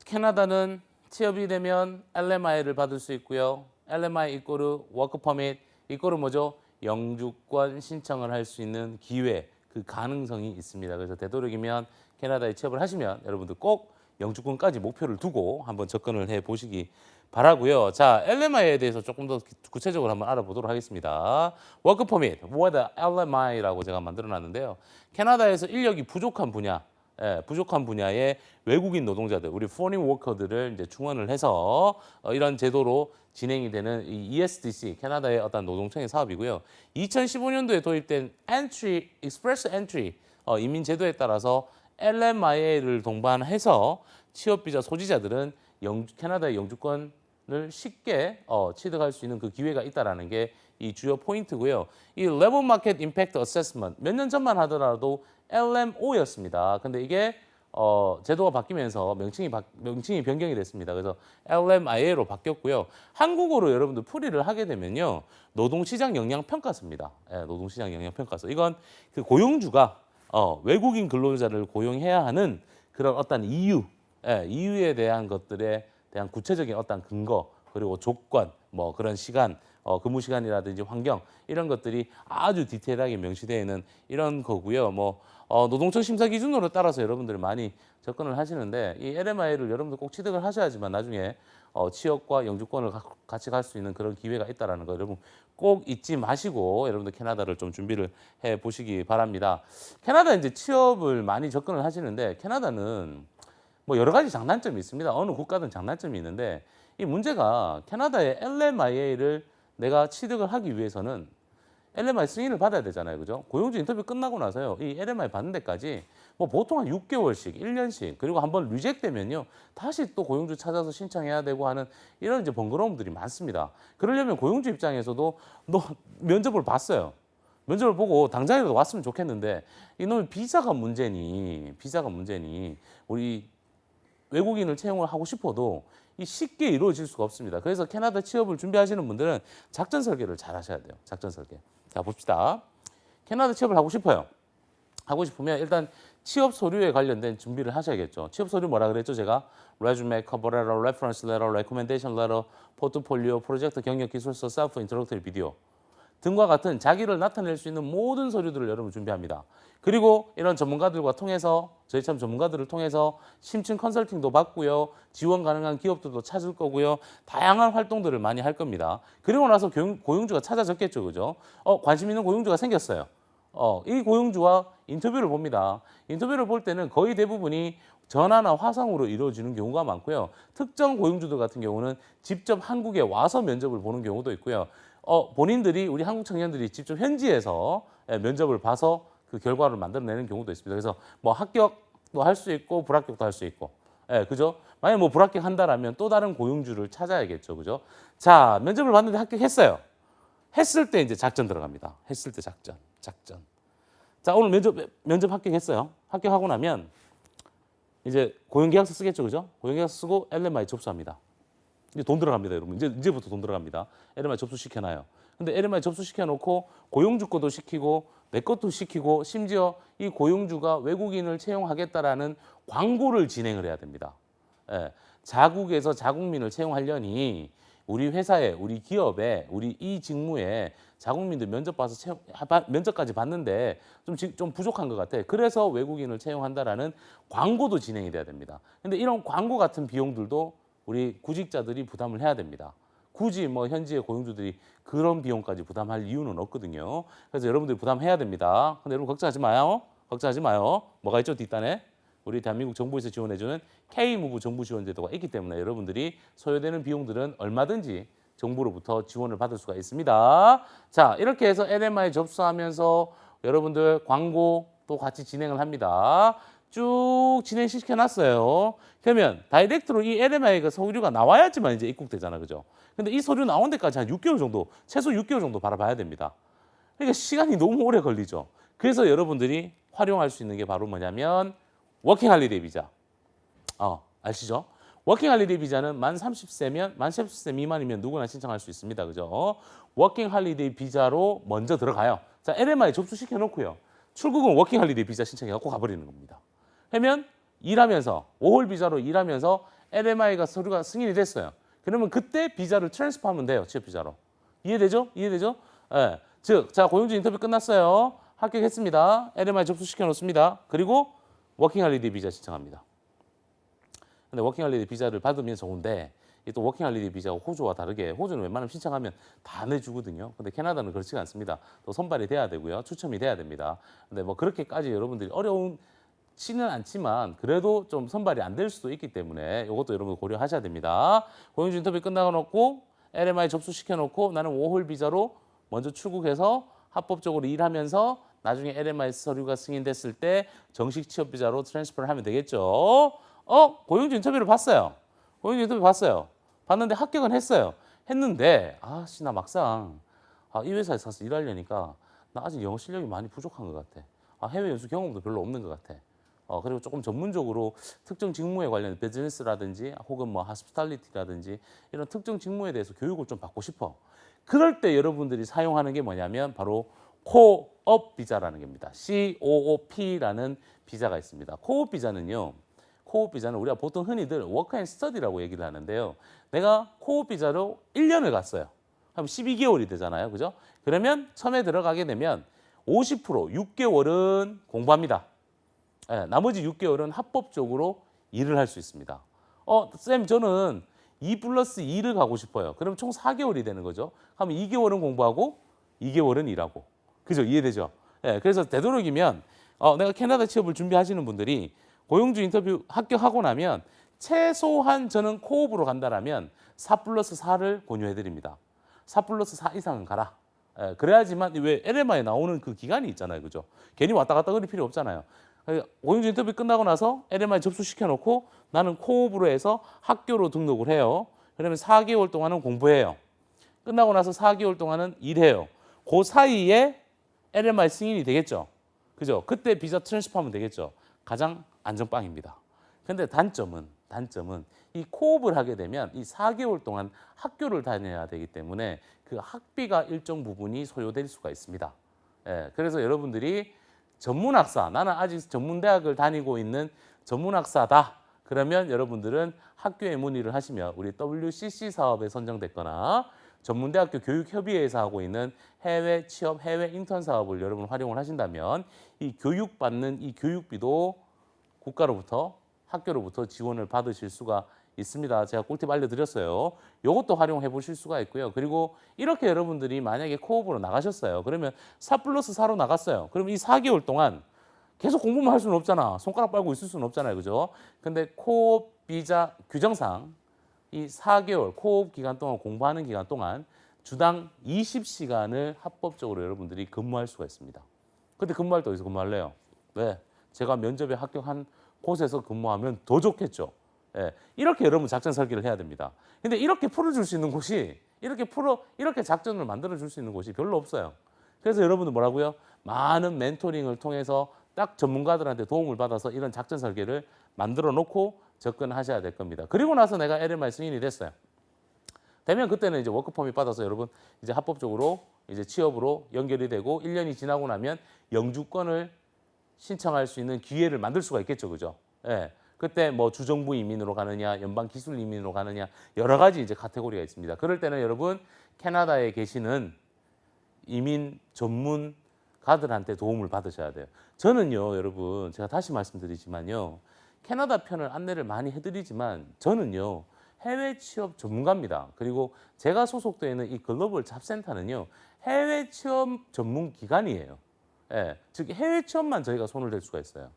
캐나다는 취업이 되면 LMI를 받을 수 있고요. LMI 이꼬르 워크 퍼밋 이꼬르 뭐죠? 영주권 신청을 할 수 있는 기회, 그 가능성이 있습니다. 그래서 되도록이면 캐나다에 취업을 하시면 여러분들 꼭 영주권까지 목표를 두고 한번 접근을 해 보시기 바라고요. 자, LMI에 대해서 조금 더 구체적으로 한번 알아보도록 하겠습니다. 워크 퍼밋, Word LMI라고 제가 만들어놨는데요. 캐나다에서 인력이 부족한 분야, 부족한 분야의 외국인 노동자들, 우리 foreign worker들을 이제 충원을 해서 이런 제도로 진행이 되는 이 ESDC, 캐나다의 어떤 노동청의 사업이고요. 2015년도에 도입된 Express Entry 이민 제도에 따라서 LMIA를 동반해서 취업 비자 소지자들은 캐나다의 영주권을 쉽게 취득할 수 있는 그 기회가 있다라는 게 이 주요 포인트고요. 이 Labor Market Impact Assessment 몇 년 전만 하더라도 LMO였습니다. 근데 이게 제도가 바뀌면서 명칭이 변경이 됐습니다. 그래서 LMIA로 바뀌었고요. 한국어로 여러분들 풀이를 하게 되면요. 노동시장 영향평가서입니다. 노동시장 영향평가서. 이건 그 고용주가 외국인 근로자를 고용해야 하는 그런 어떤 이유에 대한 것들에 대한 구체적인 어떤 근거, 그리고 조건, 뭐 그런 시간, 근무 시간이라든지 환경 이런 것들이 아주 디테일하게 명시되어 있는 이런 거고요. 뭐 노동청 심사 기준으로 따라서 여러분들이 많이 접근을 하시는데 이 LMI를 여러분들 꼭 취득을 하셔야지만 나중에 취업과 영주권을 같이 갈 수 있는 그런 기회가 있다라는 거 여러분 꼭 잊지 마시고 여러분들 캐나다를 좀 준비를 해 보시기 바랍니다. 캐나다 이제 취업을 많이 접근을 하시는데 캐나다는 뭐 여러 가지 장단점이 있습니다. 어느 국가든 장단점이 있는데 이 문제가 캐나다의 LMIA를 내가 취득을 하기 위해서는 LMI 승인을 받아야 되잖아요. 그죠? 고용주 인터뷰 끝나고 나서요. 이 LMI 받는 데까지 뭐 보통 한 6개월씩, 1년씩 그리고 한번 리젝되면요. 다시 또 고용주 찾아서 신청해야 되고 하는 이런 이제 번거로움들이 많습니다. 그러려면 고용주 입장에서도 너 면접을 봤어요. 면접을 보고 당장이라도 왔으면 좋겠는데 이놈의 비자가 문제니 우리 외국인을 채용을 하고 싶어도 이 쉽게 이루어질 수가 없습니다. 그래서 캐나다 취업을 준비하시는 분들은 작전 설계를 잘 하셔야 돼요. 작전 설계. 자, 봅시다. 캐나다 취업을 하고 싶어요. 하고 싶으면 일단 취업 서류에 관련된 준비를 하셔야겠죠. 취업 서류 뭐라 그랬죠? 제가 resume, cover letter, reference letter, recommendation letter, portfolio, 프로젝트 경력 기술서, self introductory video 등과 같은 자기를 나타낼 수 있는 모든 서류들을 여러분 준비합니다. 그리고 이런 전문가들과 통해서 저희처럼 전문가들을 통해서 심층 컨설팅도 받고요. 지원 가능한 기업들도 찾을 거고요. 다양한 활동들을 많이 할 겁니다. 그리고 나서 고용주가 찾아졌겠죠. 그죠? 관심 있는 고용주가 생겼어요. 이 고용주와 인터뷰를 봅니다. 인터뷰를 볼 때는 거의 대부분이 전화나 화상으로 이루어지는 경우가 많고요. 특정 고용주들 같은 경우는 직접 한국에 와서 면접을 보는 경우도 있고요. 본인들이 우리 한국 청년들이 직접 현지에서 면접을 봐서 그 결과를 만들어내는 경우도 있습니다. 그래서 뭐 합격도 할 수 있고 불합격도 할 수 있고, 그죠? 만약 뭐 불합격한다라면 또 다른 고용주를 찾아야겠죠, 그죠? 자, 면접을 봤는데 합격했어요. 했을 때 이제 작전 들어갑니다. 했을 때 작전. 자, 오늘 면접 합격했어요. 합격하고 나면 이제 고용계약서 쓰겠죠, 그죠? 고용계약서 쓰고 LMI 접수합니다. 이제 돈 들어갑니다, 여러분. 이제부터 돈 들어갑니다. LMI 접수시켜놔요. 근데 LMI 접수시켜놓고 고용주 것도 시키고 내 것도 시키고 심지어 이 고용주가 외국인을 채용하겠다라는 광고를 진행을 해야 됩니다. 자국에서 자국민을 채용하려니 우리 회사에, 우리 기업에, 우리 이 직무에 자국민들 면접 봐서 면접까지 봤는데 좀 부족한 것 같아. 그래서 외국인을 채용한다라는 광고도 진행이 돼야 됩니다. 근데 이런 광고 같은 비용들도 우리 구직자들이 부담을 해야 됩니다. 굳이 뭐 현지의 고용주들이 그런 비용까지 부담할 이유는 없거든요. 그래서 여러분들이 부담해야 됩니다. 근데 여러분 걱정하지 마요. 걱정하지 마요. 뭐가 있죠? 뒷단에? 우리 대한민국 정부에서 지원해주는 K-무브 정부 지원 제도가 있기 때문에 여러분들이 소요되는 비용들은 얼마든지 정부로부터 지원을 받을 수가 있습니다. 자, 이렇게 해서 LMI 접수하면서 여러분들 광고 또 같이 진행을 합니다. 쭉 진행시켜놨어요. 그러면 다이렉트로 이 LMI가 서류가 나와야지만 이제 입국되잖아, 그죠? 근데 이 서류 나온 데까지 한 6개월 정도, 최소 6개월 정도 바라봐야 됩니다. 그러니까 시간이 너무 오래 걸리죠. 그래서 여러분들이 활용할 수 있는 게 바로 뭐냐면 워킹 할리데이 비자. 아시죠? 워킹 할리데이 비자는 만 30세 미만이면 누구나 신청할 수 있습니다. 그죠? 워킹 할리데이 비자로 먼저 들어가요. 자, LMI 접수시켜 놓고요. 출국은 워킹 할리데이 비자 신청해 갖고 가버리는 겁니다. 그러면 일하면서 5월 비자로 일하면서 LMI가 서류가 승인이 됐어요. 그러면 그때 비자를 트랜스퍼하면 돼요. 취업 비자로. 이해되죠? 이해되죠? 예. 즉, 자, 고용주 인터뷰 끝났어요. 합격했습니다. LMI 접수시켜 놓습니다. 그리고 워킹 할리데이 비자 신청합니다. 근데 워킹 할리데이 비자를 받으면 좋은데 또 워킹 할리데이 비자가 호주와 다르게 호주는 웬만하면 신청하면 다 내주거든요. 근데 캐나다는 그렇지가 않습니다. 또 선발이 돼야 되고요. 추첨이 돼야 됩니다. 근데 뭐 그렇게까지 여러분들이 어려운지는 않지만 그래도 좀 선발이 안 될 수도 있기 때문에 이것도 여러분 고려하셔야 됩니다. 고용주 인터뷰 끝나고 놓고 LMI 접수시켜 놓고 나는 5홀 비자로 먼저 출국해서 합법적으로 일하면서 나중에 LMI 서류가 승인됐을 때 정식 취업 비자로 트랜스퍼를 하면 되겠죠. 고용주 인터뷰를 봤어요. 고용주 인터뷰 봤어요. 봤는데 합격은 했어요. 했는데 나 막상 이 회사에서 가서 일하려니까 나 아직 영어 실력이 많이 부족한 것 같아. 해외 연수 경험도 별로 없는 것 같아. 그리고 조금 전문적으로 특정 직무에 관련 비즈니스라든지 혹은 뭐 하스피탈리티라든지 이런 특정 직무에 대해서 교육을 좀 받고 싶어. 그럴 때 여러분들이 사용하는 게 뭐냐면 바로 코업 비자라는 겁니다. COOP라는 비자가 있습니다. 코업 비자는요. 코업 비자는 우리가 보통 흔히들 워크 앤 스터디라고 얘기를 하는데요. 내가 코업 비자로 1년을 갔어요. 그럼 12개월이 되잖아요. 그죠? 그러면 처음에 들어가게 되면 50% 6개월은 공부합니다. 나머지 6개월은 합법적으로 일을 할 수 있습니다. 쌤 저는 2+2를 가고 싶어요. 그럼 총 4개월이 되는 거죠. 그럼 2개월은 공부하고 2개월은 일하고. 그죠? 이해되죠? 그래서 되도록이면 내가 캐나다 취업을 준비하시는 분들이 고용주 인터뷰 합격하고 나면 최소한 저는 코업으로 간다라면 4+4를 권유해 드립니다. 4+4 이상은 가라. 그래야지만 왜 LMI에 나오는 그 기간이 있잖아요. 그죠? 괜히 왔다 갔다 거릴 필요 없잖아요. 고용주 인터뷰 끝나고 나서 LMI 접수시켜 놓고 나는 코업으로 해서 학교로 등록을 해요. 그러면 4개월 동안은 공부해요. 끝나고 나서 4개월 동안은 일해요. 그 사이에 LMI 승인이 되겠죠. 그죠? 그때 비자 트랜스퍼하면 되겠죠. 가장 안전빵입니다. 근데 단점은 이 코업을 하게 되면 이 4개월 동안 학교를 다녀야 되기 때문에 그 학비가 일정 부분이 소요될 수가 있습니다. 그래서 여러분들이 전문학사, 나는 아직 전문대학을 다니고 있는 전문학사다. 그러면 여러분들은 학교에 문의를 하시면 우리 WCC 사업에 선정됐거나 전문대학교 교육협의회에서 하고 있는 해외 취업, 해외 인턴 사업을 여러분 활용을 하신다면 이 교육받는 이 교육비도 국가로부터 학교로부터 지원을 받으실 수가 있습니다. 제가 꿀팁 알려드렸어요. 이것도 활용해 보실 수가 있고요. 그리고 이렇게 여러분들이 만약에 코업으로 나가셨어요. 그러면 4+4로 나갔어요. 그럼 이 4개월 동안 계속 공부만 할 수는 없잖아. 손가락 빨고 있을 수는 없잖아요. 그죠? 근데 코업 비자 규정상 이 4개월 코업 기간 동안 공부하는 기간 동안 주당 20시간을 합법적으로 여러분들이 근무할 수가 있습니다. 근데 근무할 때 어디서 근무할래요? 왜? 제가 면접에 합격한 곳에서 근무하면 더 좋겠죠. 이렇게 여러분 작전 설계를 해야 됩니다. 근데 이렇게 풀어줄 수 있는 곳이 이렇게 작전을 만들어 줄 수 있는 곳이 별로 없어요. 그래서 여러분들 뭐라고요? 많은 멘토링을 통해서 딱 전문가들한테 도움을 받아서 이런 작전 설계를 만들어 놓고 접근하셔야 될 겁니다. 그리고 나서 내가 LMI 승인이 됐어요. 되면 그때는 이제 워크퍼밋 받아서 여러분 이제 합법적으로 이제 취업으로 연결이 되고 1년이 지나고 나면 영주권을 신청할 수 있는 기회를 만들 수가 있겠죠. 그죠? 그때 뭐 주정부 이민으로 가느냐, 연방 기술 이민으로 가느냐 여러 가지 이제 카테고리가 있습니다. 그럴 때는 여러분 캐나다에 계시는 이민 전문가들한테 도움을 받으셔야 돼요. 저는요, 여러분 제가 다시 말씀드리지만요, 캐나다 편을 안내를 많이 해드리지만 저는요 해외 취업 전문가입니다. 그리고 제가 소속되어 있는 이 글로벌 잡센터는요 해외 취업 전문 기관이에요. 예, 즉 해외 취업만 저희가 손을 댈 수가 있어요.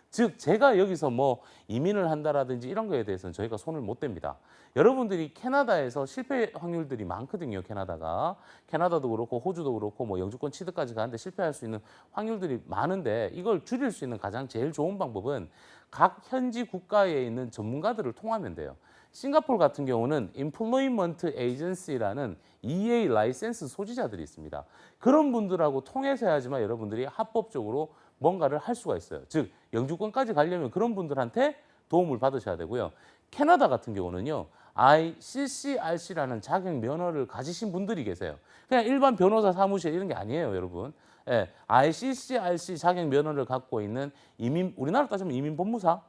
즉 제가 여기서 뭐 이민을 한다라든지 이런 거에 대해서는 저희가 손을 못 댑니다. 여러분들이 캐나다에서 실패 확률들이 많거든요. 캐나다도 그렇고 호주도 그렇고 뭐 영주권 취득까지 가는데 실패할 수 있는 확률들이 많은데 이걸 줄일 수 있는 가장 제일 좋은 방법은 각 현지 국가에 있는 전문가들을 통하면 돼요. 싱가포르 같은 경우는 Employment Agency라는 EA 라이센스 소지자들이 있습니다. 그런 분들하고 통해서 해야지만 여러분들이 합법적으로 뭔가를 할 수가 있어요. 즉 영주권까지 가려면 그런 분들한테 도움을 받으셔야 되고요. 캐나다 같은 경우는요. ICCRC라는 자격 면허를 가지신 분들이 계세요. 그냥 일반 변호사 사무실 이런 게 아니에요, 여러분. 예, ICCRC 자격 면허를 갖고 있는 우리나라 따지면 이민법무사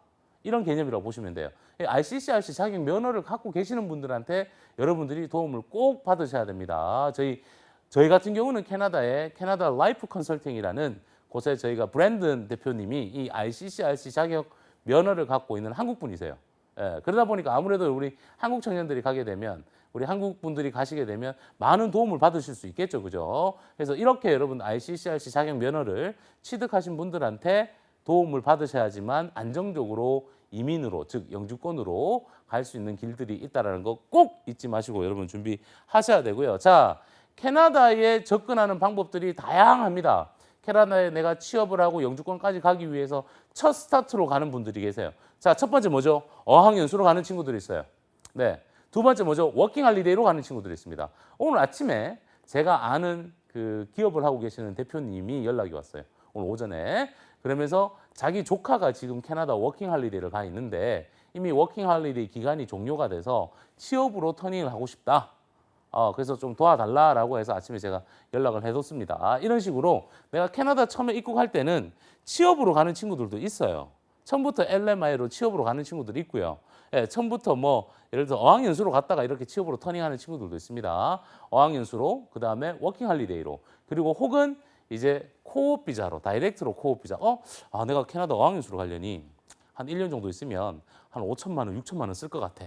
이런 개념이라고 보시면 돼요. ICCRC 자격 면허를 갖고 계시는 분들한테 여러분들이 도움을 꼭 받으셔야 됩니다. 저희 같은 경우는 캐나다의 캐나다 라이프 컨설팅이라는 곳에 저희가 브랜든 대표님이 이 ICCRC 자격 면허를 갖고 있는 한국 분이세요. 예, 그러다 보니까 아무래도 우리 한국 청년들이 가게 되면 우리 한국 분들이 가시게 되면 많은 도움을 받으실 수 있겠죠, 그죠? 그래서 이렇게 여러분 ICCRC 자격 면허를 취득하신 분들한테 도움을 받으셔야지만 안정적으로 이민으로, 즉 영주권으로 갈 수 있는 길들이 있다는 거 꼭 잊지 마시고 여러분 준비하셔야 되고요. 자, 캐나다에 접근하는 방법들이 다양합니다. 캐나다에 내가 취업을 하고 영주권까지 가기 위해서 첫 스타트로 가는 분들이 계세요. 자, 첫 번째 뭐죠? 어학연수로 가는 친구들이 있어요. 네. 두 번째 뭐죠? 워킹 할리데이로 가는 친구들이 있습니다. 오늘 아침에 제가 아는 그 기업을 하고 계시는 대표님이 연락이 왔어요. 오늘 오전에. 그러면서 자기 조카가 지금 캐나다 워킹 할리데이를 가 있는데 이미 워킹 할리데이 기간이 종료가 돼서 취업으로 터닝을 하고 싶다. 그래서 좀 도와달라라고 해서 아침에 제가 연락을 해뒀습니다. 이런 식으로 내가 캐나다 처음에 입국할 때는 취업으로 가는 친구들도 있어요. 처음부터 LMI로 취업으로 가는 친구들이 있고요. 예, 처음부터 뭐 예를 들어 어학연수로 갔다가 이렇게 취업으로 터닝하는 친구들도 있습니다. 어학연수로 그다음에 워킹 할리데이로 그리고 혹은 이제 코업 비자로 다이렉트로 코업 비자. 내가 캐나다 어학연수로 가려니 한 1년 정도 있으면 한 5천만 원, 6천만 원 쓸 것 같아.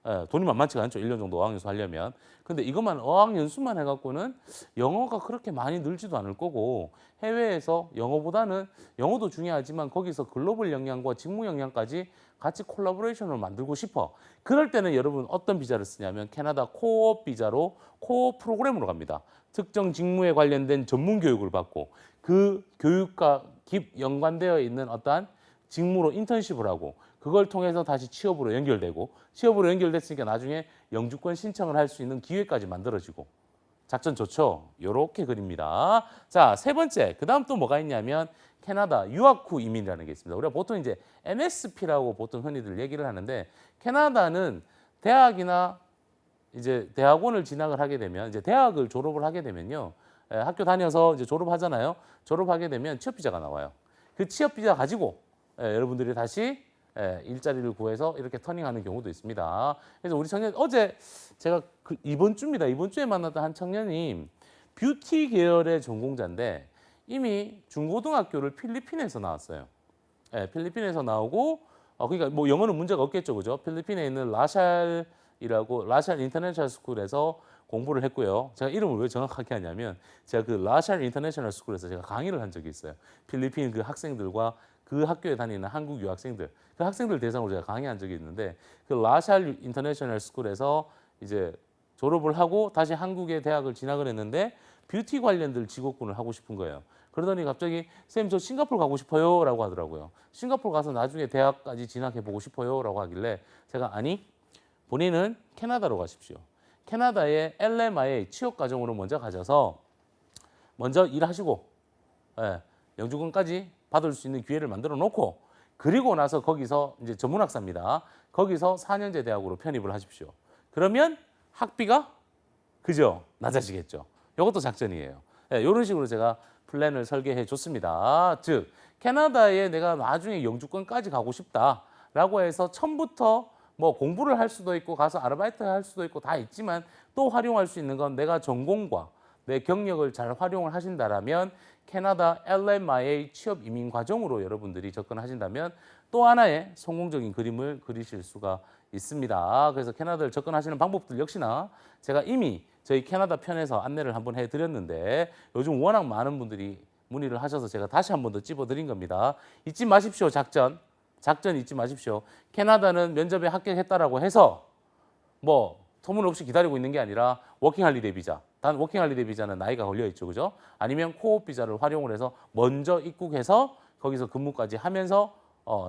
예, 돈이 만만치가 않죠. 1년 정도 어학연수 하려면. 근데 이것만 어학연수만 해갖고는 영어가 그렇게 많이 늘지도 않을 거고 해외에서 영어도 중요하지만 거기서 글로벌 역량과 직무 역량까지 같이 콜라보레이션을 만들고 싶어. 그럴 때는 여러분 어떤 비자를 쓰냐면 캐나다 코어 비자로 코어 프로그램으로 갑니다. 특정 직무에 관련된 전문 교육을 받고 그 교육과 연관되어 있는 어떠한 직무로 인턴십을 하고 그걸 통해서 다시 취업으로 연결되고 취업으로 연결됐으니까 나중에 영주권 신청을 할 수 있는 기회까지 만들어지고 작전 좋죠? 요렇게 그립니다. 자, 세 번째. 그다음 또 뭐가 있냐면 캐나다 유학 후 이민이라는 게 있습니다. 우리가 보통 이제 MSP라고 보통 흔히들 얘기를 하는데 캐나다는 대학이나 이제 대학원을 진학을 하게 되면 이제 대학을 졸업을 하게 되면요. 학교 다녀서 이제 졸업하잖아요. 졸업하게 되면 취업 비자가 나와요. 그 취업 비자 가지고 여러분들이 다시 일자리를 구해서 이렇게 터닝하는 경우도 있습니다. 그래서 우리 청년 어제 제가 이번 주입니다. 이번 주에 만났던 한 청년이 뷰티 계열의 전공자인데 이미 중고등학교를 필리핀에서 나왔어요. 필리핀에서 나오고 그러니까 뭐 영어는 문제가 없겠죠, 그죠? 필리핀에 있는 라샬 인터내셔널 스쿨에서 공부를 했고요. 제가 이름을 왜 정확하게 하냐면 제가 그 라샬 인터내셔널 스쿨에서 제가 강의를 한 적이 있어요. 필리핀 그 학생들과 그 학교에 다니는 한국 유학생들, 그 학생들 대상으로 제가 강의한 적이 있는데 그 라샬 인터내셔널 스쿨에서 이제 졸업을 하고 다시 한국의 대학을 진학을 했는데 뷰티 관련된 직업군을 하고 싶은 거예요. 그러더니 갑자기 쌤 저 싱가포르 가고 싶어요 라고 하더라고요. 싱가포르 가서 나중에 대학까지 진학해 보고 싶어요 라고 하길래 제가 아니 본인은 캐나다로 가십시오. 캐나다의 LMIA 취업 과정으로 먼저 가셔서 먼저 일하시고 영주권까지 받을 수 있는 기회를 만들어 놓고 그리고 나서 거기서 이제 전문학사입니다. 거기서 4년제 대학으로 편입을 하십시오. 그러면 학비가 그죠? 낮아지겠죠. 이것도 작전이에요. 이런 식으로 제가 플랜을 설계해 줬습니다. 즉 캐나다에 내가 나중에 영주권까지 가고 싶다. 라고 해서 처음부터 뭐 공부를 할 수도 있고 가서 아르바이트 할 수도 있고 다 있지만 또 활용할 수 있는 건 내가 전공과 내 경력을 잘 활용을 하신다라면 캐나다 LMIA 취업 이민 과정으로 여러분들이 접근하신다면 또 하나의 성공적인 그림을 그리실 수가 있습니다. 그래서 캐나다를 접근하시는 방법들 역시나 제가 이미 저희 캐나다 편에서 안내를 한번 해드렸는데 요즘 워낙 많은 분들이 문의를 하셔서 제가 다시 한 번 더 찝어드린 겁니다. 잊지 마십시오. 작전 잊지 마십시오. 캐나다는 면접에 합격했다라고 해서 뭐 터무니없이 기다리고 있는 게 아니라 워킹할리데이 비자. 단 워킹할리데이 비자는 나이가 걸려 있죠, 그죠? 아니면 코업 비자를 활용을 해서 먼저 입국해서 거기서 근무까지 하면서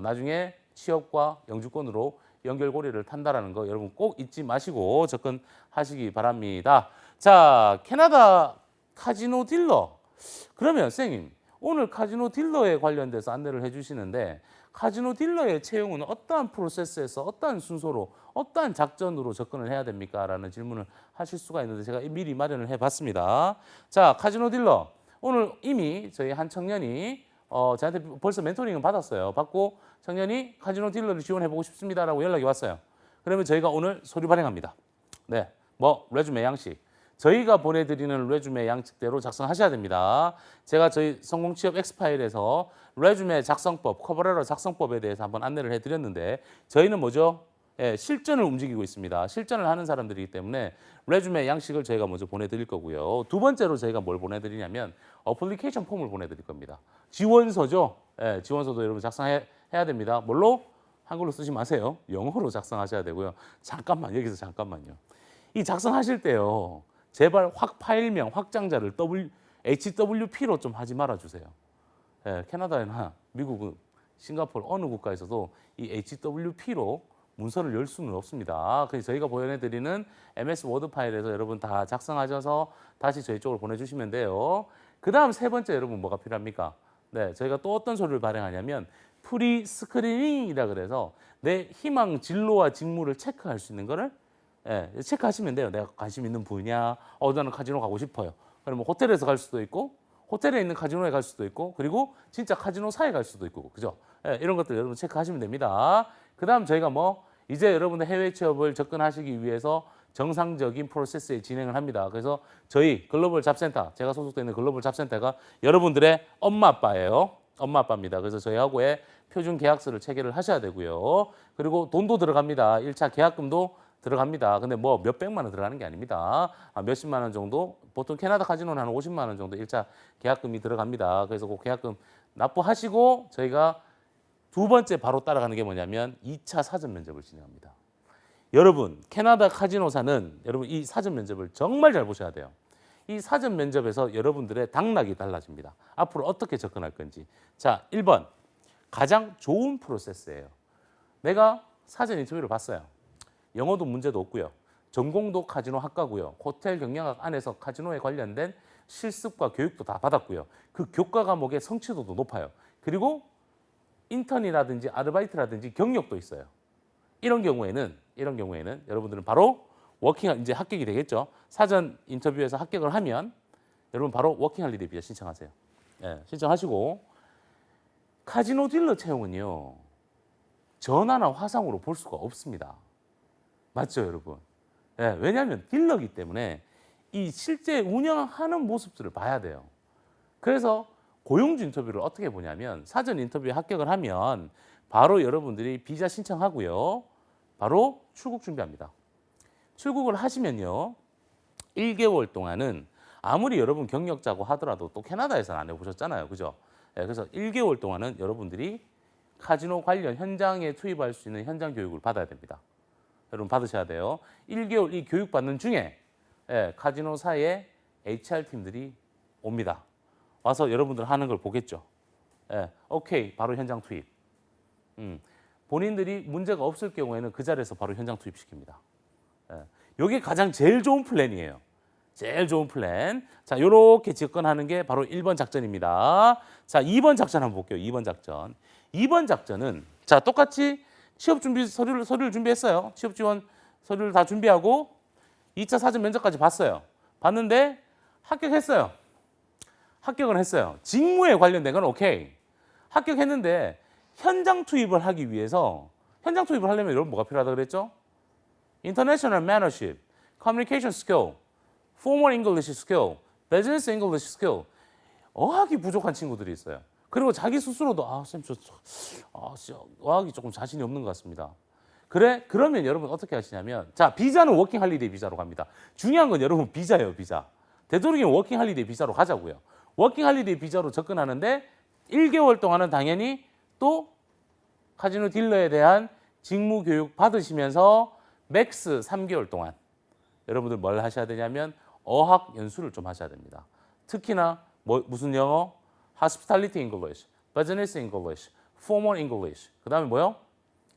나중에 취업과 영주권으로 연결고리를 탄다라는 거 여러분 꼭 잊지 마시고 접근하시기 바랍니다. 자, 캐나다 카지노 딜러. 그러면 선생님 오늘 카지노 딜러에 관련돼서 안내를 해주시는데 카지노 딜러의 채용은 어떠한 프로세스에서 어떠한 순서로 어떠한 작전으로 접근을 해야 됩니까? 라는 질문을 하실 수가 있는데 제가 미리 마련을 해봤습니다. 자, 카지노 딜러. 오늘 이미 저희 한 청년이 저한테 벌써 멘토링을 받았어요. 받고 청년이 카지노 딜러를 지원해보고 싶습니다라고 연락이 왔어요. 그러면 저희가 오늘 서류 발행합니다. 네, 뭐 레주메 양식. 저희가 보내드리는 레주메 양식대로 작성하셔야 됩니다. 제가 저희 성공취업 엑스파일에서 레주메 작성법, 커버레터 작성법에 대해서 한번 안내를 해드렸는데 저희는 뭐죠? 예, 실전을 움직이고 있습니다. 실전을 하는 사람들이기 때문에 레주메 양식을 저희가 먼저 보내드릴 거고요. 두 번째로 저희가 뭘 보내드리냐면 어플리케이션 폼을 보내드릴 겁니다. 지원서죠. 예, 지원서도 여러분 작성해야 됩니다. 뭘로? 한글로 쓰지 마세요. 영어로 작성하셔야 되고요. 잠깐만 여기서 잠깐만요. 이 작성하실 때요. 제발 확 파일명 확장자를 HWP로 좀 하지 말아주세요. 예, 캐나다나 미국, 싱가포르 어느 국가에서도 이 HWP로 문서를 열 수는 없습니다. 그래서 저희가 보내드리는 MS 워드 파일에서 여러분 다 작성하셔서 다시 저희 쪽으로 보내주시면 돼요. 그 다음 세 번째 여러분 뭐가 필요합니까? 네, 저희가 또 어떤 서류를 발행하냐면 프리 스크리닝이라 그래서 내 희망 진로와 직무를 체크할 수 있는 거를 체크하시면 돼요. 내가 관심 있는 분야, 나는 카지노 가고 싶어요. 그러면 호텔에서 갈 수도 있고, 호텔에 있는 카지노에 갈 수도 있고, 그리고 진짜 카지노사에 갈 수도 있고, 그죠? 이런 것들 여러분 체크하시면 됩니다. 그 다음 저희가 이제 여러분들 해외 취업을 접근하시기 위해서 정상적인 프로세스에 진행을 합니다. 그래서 저희 글로벌 잡센터, 제가 소속되어 있는 글로벌 잡센터가 여러분들의 엄마 아빠예요. 엄마 아빠입니다. 그래서 저희하고의 표준 계약서를 체결을 하셔야 되고요. 그리고 돈도 들어갑니다. 1차 계약금도 들어갑니다. 근데 뭐 몇백만 원 들어가는 게 아닙니다. 몇십만 원 정도, 보통 캐나다 카지노는 한 50만 원 정도 1차 계약금이 들어갑니다. 그래서 그 계약금 납부하시고 저희가 두 번째 바로 따라가는 게 뭐냐면 2차 사전 면접을 진행합니다. 여러분, 캐나다 카지노사는 여러분 이 사전 면접을 정말 잘 보셔야 돼요. 이 사전 면접에서 여러분들의 당락이 달라집니다. 앞으로 어떻게 접근할 건지. 자, 1번. 가장 좋은 프로세스예요. 내가 사전 인터뷰를 봤어요. 영어도 문제도 없고요. 전공도 카지노 학과고요. 호텔 경영학 안에서 카지노에 관련된 실습과 교육도 다 받았고요. 그 교과 과목의 성취도도 높아요. 그리고 인턴이라든지 아르바이트라든지 경력도 있어요. 이런 경우에는 여러분들은 바로 이제 합격이 되겠죠. 사전 인터뷰에서 합격을 하면 여러분 바로 워킹할리데이 비자 신청하세요. 예, 신청하시고 카지노 딜러 채용은요. 전화나 화상으로 볼 수가 없습니다. 맞죠, 여러분? 예, 왜냐하면 딜러기 때문에 이 실제 운영하는 모습들을 봐야 돼요. 그래서 고용주 인터뷰를 어떻게 보냐면 사전 인터뷰에 합격을 하면 바로 여러분들이 비자 신청하고요. 바로 출국 준비합니다. 출국을 하시면요. 1개월 동안은 아무리 여러분 경력자고 하더라도 또 캐나다에서는 안 해보셨잖아요. 그죠? 예, 그래서 1개월 동안은 여러분들이 카지노 관련 현장에 투입할 수 있는 현장 교육을 받아야 됩니다. 여러분 받으셔야 돼요. 1개월 이 교육받는 중에 카지노사의 HR팀들이 옵니다. 와서 여러분들 하는 걸 보겠죠. 오케이, 바로 현장 투입. 본인들이 문제가 없을 경우에는 그 자리에서 바로 현장 투입시킵니다. 이게 가장 제일 좋은 플랜이에요. 제일 좋은 플랜. 자, 이렇게 접근하는 게 바로 1번 작전입니다. 자, 2번 작전 한번 볼게요. 2번 작전. 2번 작전은 자, 똑같이 취업 준비 서류를 준비했어요. 취업 지원 서류를 다 준비하고 2차 사전 면접까지 봤어요. 봤는데 합격했어요. 합격을 했어요. 직무에 관련된 건 오케이. 합격했는데 현장 투입을 하기 위해서 현장 투입을 하려면 여러분 뭐가 필요하다 그랬죠? International Mannership, Communication Skill, Formal English Skill, Business English Skill. 어학이 부족한 친구들이 있어요. 그리고 자기 스스로도 쌤, 어학이 조금 자신이 없는 것 같습니다. 그래? 그러면 여러분 어떻게 하시냐면 자, 비자는 워킹 할리데이 비자로 갑니다. 중요한 건 여러분 비자예요, 비자. 되도록이면 워킹 할리데이 비자로 가자고요. 워킹 할리데이 비자로 접근하는데 1개월 동안은 당연히 또 카지노 딜러에 대한 직무 교육 받으시면서 맥스 3개월 동안 여러분들 뭘 하셔야 되냐면 어학 연수를 좀 하셔야 됩니다. 특히나 무슨 영어? Hospitality English, Business English, Formal English. 그다음에 뭐요?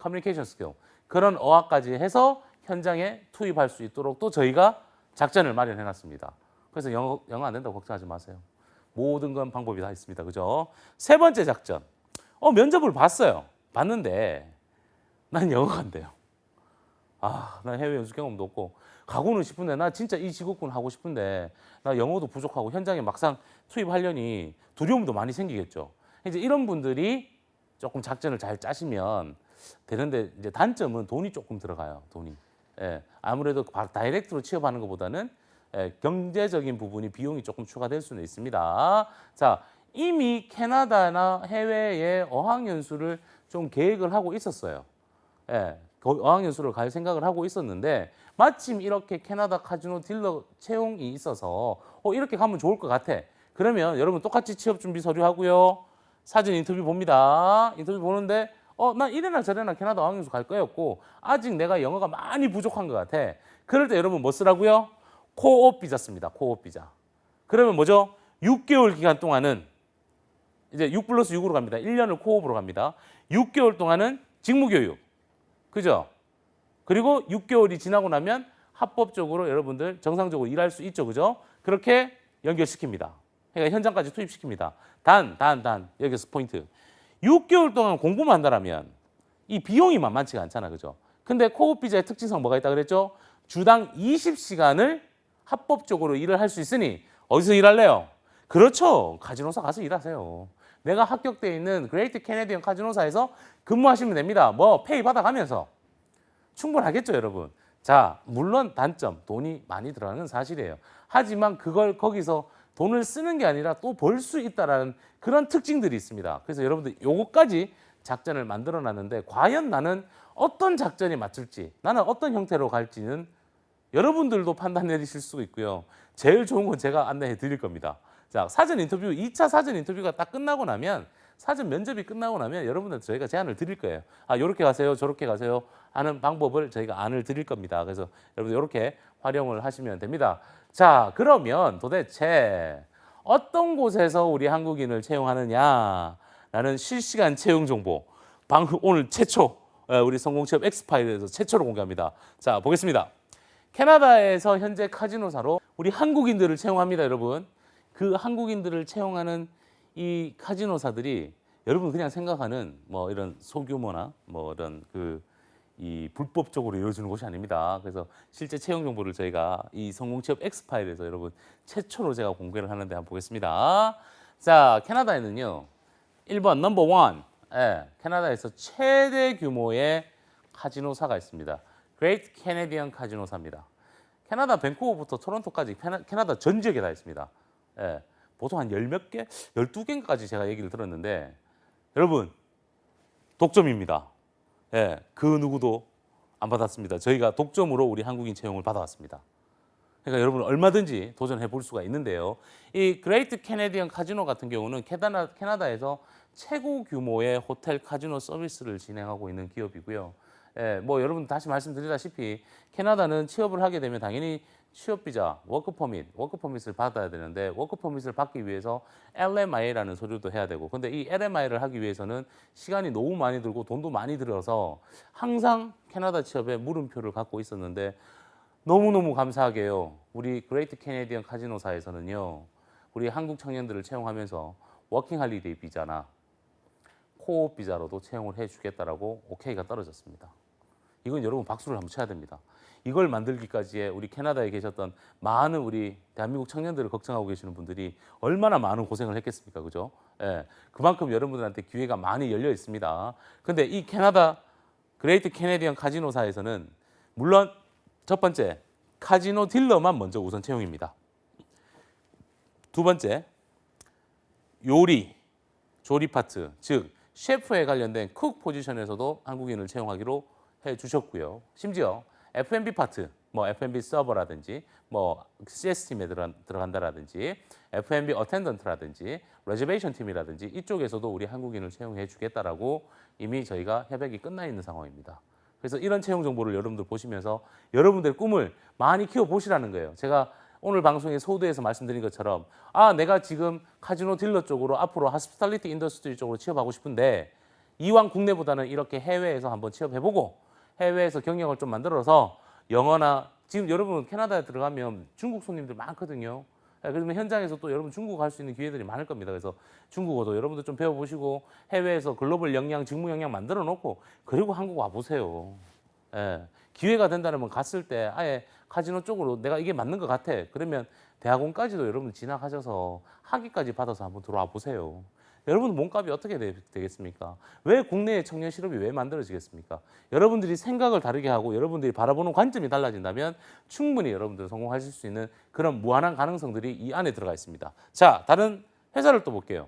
Communication Skill. 그런 어학까지 해서 현장에 투입할 수 있도록 또 저희가 작전을 마련해 놨습니다. 그래서 영어 안 된다고 걱정하지 마세요. 모든 건 방법이 다 있습니다. 그죠? 세 번째 작전. 면접을 봤어요. 봤는데 난 영어가 안 돼요. 난 해외 연수 경험도 없고 가고는 싶은데 나 진짜 이 직업군 하고 싶은데 나 영어도 부족하고 현장에 막상 투입하려니 두려움도 많이 생기겠죠. 이제 이런 분들이 조금 작전을 잘 짜시면 되는데 이제 단점은 돈이 조금 들어가요. 돈이. 예, 아무래도 다이렉트로 취업하는 것보다는 경제적인 부분이 비용이 조금 추가될 수는 있습니다. 자, 이미 캐나다나 해외에 어학연수를 좀 계획을 하고 있었어요. 예, 어학연수를 갈 생각을 하고 있었는데 마침 이렇게 캐나다 카지노 딜러 채용이 있어서 이렇게 가면 좋을 것 같아. 그러면 여러분 똑같이 취업 준비 서류 하고요. 사전 인터뷰 봅니다. 인터뷰 보는데 난 이래나 저래나 캐나다 어학연수 갈 거였고 아직 내가 영어가 많이 부족한 것 같아. 그럴 때 여러분 뭐 쓰라고요? 코옵 비자 씁니다. 코옵 비자. 그러면 뭐죠? 6개월 기간 동안은 이제 6+6으로 갑니다. 1년을 코옵으로 갑니다. 6개월 동안은 직무교육. 그죠? 그리고 6개월이 지나고 나면 합법적으로 여러분들 정상적으로 일할 수 있죠. 그죠? 그렇게 연결시킵니다. 그러니까 현장까지 투입시킵니다. 단, 여기서 포인트. 6개월 동안 공부만 한다면 이 비용이 만만치가 않잖아. 그죠? 근데 코옵 비자의 특징상 뭐가 있다 그랬죠? 주당 20시간을 합법적으로 일을 할 수 있으니 어디서 일할래요? 그렇죠. 카지노사 가서 일하세요. 내가 합격돼 있는 그레이트 캐네디언 카지노사에서 근무하시면 됩니다. 페이 받아가면서. 충분하겠죠, 여러분. 자, 물론 단점, 돈이 많이 들어가는 건 사실이에요. 하지만 그걸 거기서 돈을 쓰는 게 아니라 또 벌 수 있다라는 그런 특징들이 있습니다. 그래서 여러분들 요거까지 작전을 만들어 놨는데 과연 나는 어떤 작전이 맞을지, 나는 어떤 형태로 갈지는 여러분들도 판단 내리실 수 있고요. 제일 좋은 건 제가 안내해 드릴 겁니다. 자, 사전 인터뷰, 2차 사전 인터뷰가 딱 끝나고 나면 사전 면접이 끝나고 나면 여러분들한테 저희가 제안을 드릴 거예요. 요렇게 가세요, 저렇게 가세요 하는 방법을 저희가 안을 드릴 겁니다. 그래서 여러분들 이렇게 활용을 하시면 됩니다. 자, 그러면 도대체 어떤 곳에서 우리 한국인을 채용하느냐라는 실시간 채용 정보 오늘 최초 우리 성공취업 엑스파일에서 최초로 공개합니다. 자, 보겠습니다. 캐나다에서 현재 카지노사로 우리 한국인들을 채용합니다, 여러분. 그 한국인들을 채용하는 이 카지노사들이 여러분 그냥 생각하는 이런 소규모나 이런 이 불법적으로 이루어지는 곳이 아닙니다. 그래서 실제 채용 정보를 저희가 이 성공취업 엑스파일에서 여러분 최초로 제가 공개를 하는데 한번 보겠습니다. 자, 캐나다에는요. 1번 넘버 원. 캐나다에서 최대 규모의 카지노사가 있습니다. Great Canadian 카지노사입니다. 캐나다 밴쿠버부터 토론토까지 캐나다 전 지역에 다 있습니다. 보통 한 10몇 개, 12개까지 제가 얘기를 들었는데 여러분 독점입니다. 그 누구도 안 받았습니다. 저희가 독점으로 우리 한국인 채용을 받아왔습니다. 그러니까 여러분 얼마든지 도전해 볼 수가 있는데요. 이 그레이트 캐네디언 카지노 같은 경우는 캐나다에서 최고 규모의 호텔 카지노 서비스를 진행하고 있는 기업이고요. 여러분 다시 말씀드리다시피 캐나다는 취업을 하게 되면 당연히 취업 비자, 워크퍼밋을 받아야 되는데 워크퍼밋을 받기 위해서 LMI라는 서류도 해야 되고 근데 이 LMI를 하기 위해서는 시간이 너무 많이 들고 돈도 많이 들어서 항상 캐나다 취업에 물음표를 갖고 있었는데 너무너무 감사하게요. 우리 그레이트 캐네디언 카지노사에서는요. 우리 한국 청년들을 채용하면서 워킹 할리데이 비자나 코옵 비자로도 채용을 해주겠다라고 오케이가 떨어졌습니다. 이건 여러분 박수를 한번 쳐야 됩니다. 이걸 만들기까지에 우리 캐나다에 계셨던 많은 우리 대한민국 청년들을 걱정하고 계시는 분들이 얼마나 많은 고생을 했겠습니까, 그죠? 그만큼 여러분들한테 기회가 많이 열려 있습니다. 근데 이 캐나다 그레이트 캐네디언 카지노사에서는 물론 첫 번째 카지노 딜러만 먼저 우선 채용입니다. 두 번째 요리, 조리 파트, 즉 셰프에 관련된 쿡 포지션에서도 한국인을 채용하기로 해주셨고요. 심지어 F&B 파트, 뭐 F&B 서버라든지 뭐 CS 팀에 들어간다라든지 F&B 어텐던트라든지 레저베이션 팀이라든지 이쪽에서도 우리 한국인을 채용해 주겠다라고 이미 저희가 협약이 끝나 있는 상황입니다. 그래서 이런 채용 정보를 여러분들 보시면서 여러분들의 꿈을 많이 키워보시라는 거예요. 제가 오늘 방송에 소두에서 말씀드린 것처럼 내가 지금 카지노 딜러 쪽으로 앞으로 하스피탈리티 인더스트리 쪽으로 취업하고 싶은데 이왕 국내보다는 이렇게 해외에서 한번 취업해보고 해외에서 경력을 좀 만들어서 영어나 지금 여러분 캐나다에 들어가면 중국 손님들 많거든요. 그러면 현장에서 또 여러분 중국어 할 수 있는 기회들이 많을 겁니다. 그래서 중국어도 여러분들 좀 배워보시고 해외에서 글로벌 역량, 직무 역량 만들어 놓고 그리고 한국 와보세요. 예. 기회가 된다면 갔을 때 아예 카지노 쪽으로 내가 이게 맞는 것 같아. 그러면 대학원까지도 여러분 진학하셔서 학위까지 받아서 한번 들어와 보세요. 여러분 몸값이 어떻게 되겠습니까? 왜 국내의 청년 실업이 왜 만들어지겠습니까? 여러분들이 생각을 다르게 하고 여러분들이 바라보는 관점이 달라진다면 충분히 여러분들 성공하실 수 있는 그런 무한한 가능성들이 이 안에 들어가 있습니다. 자, 다른 회사를 또 볼게요.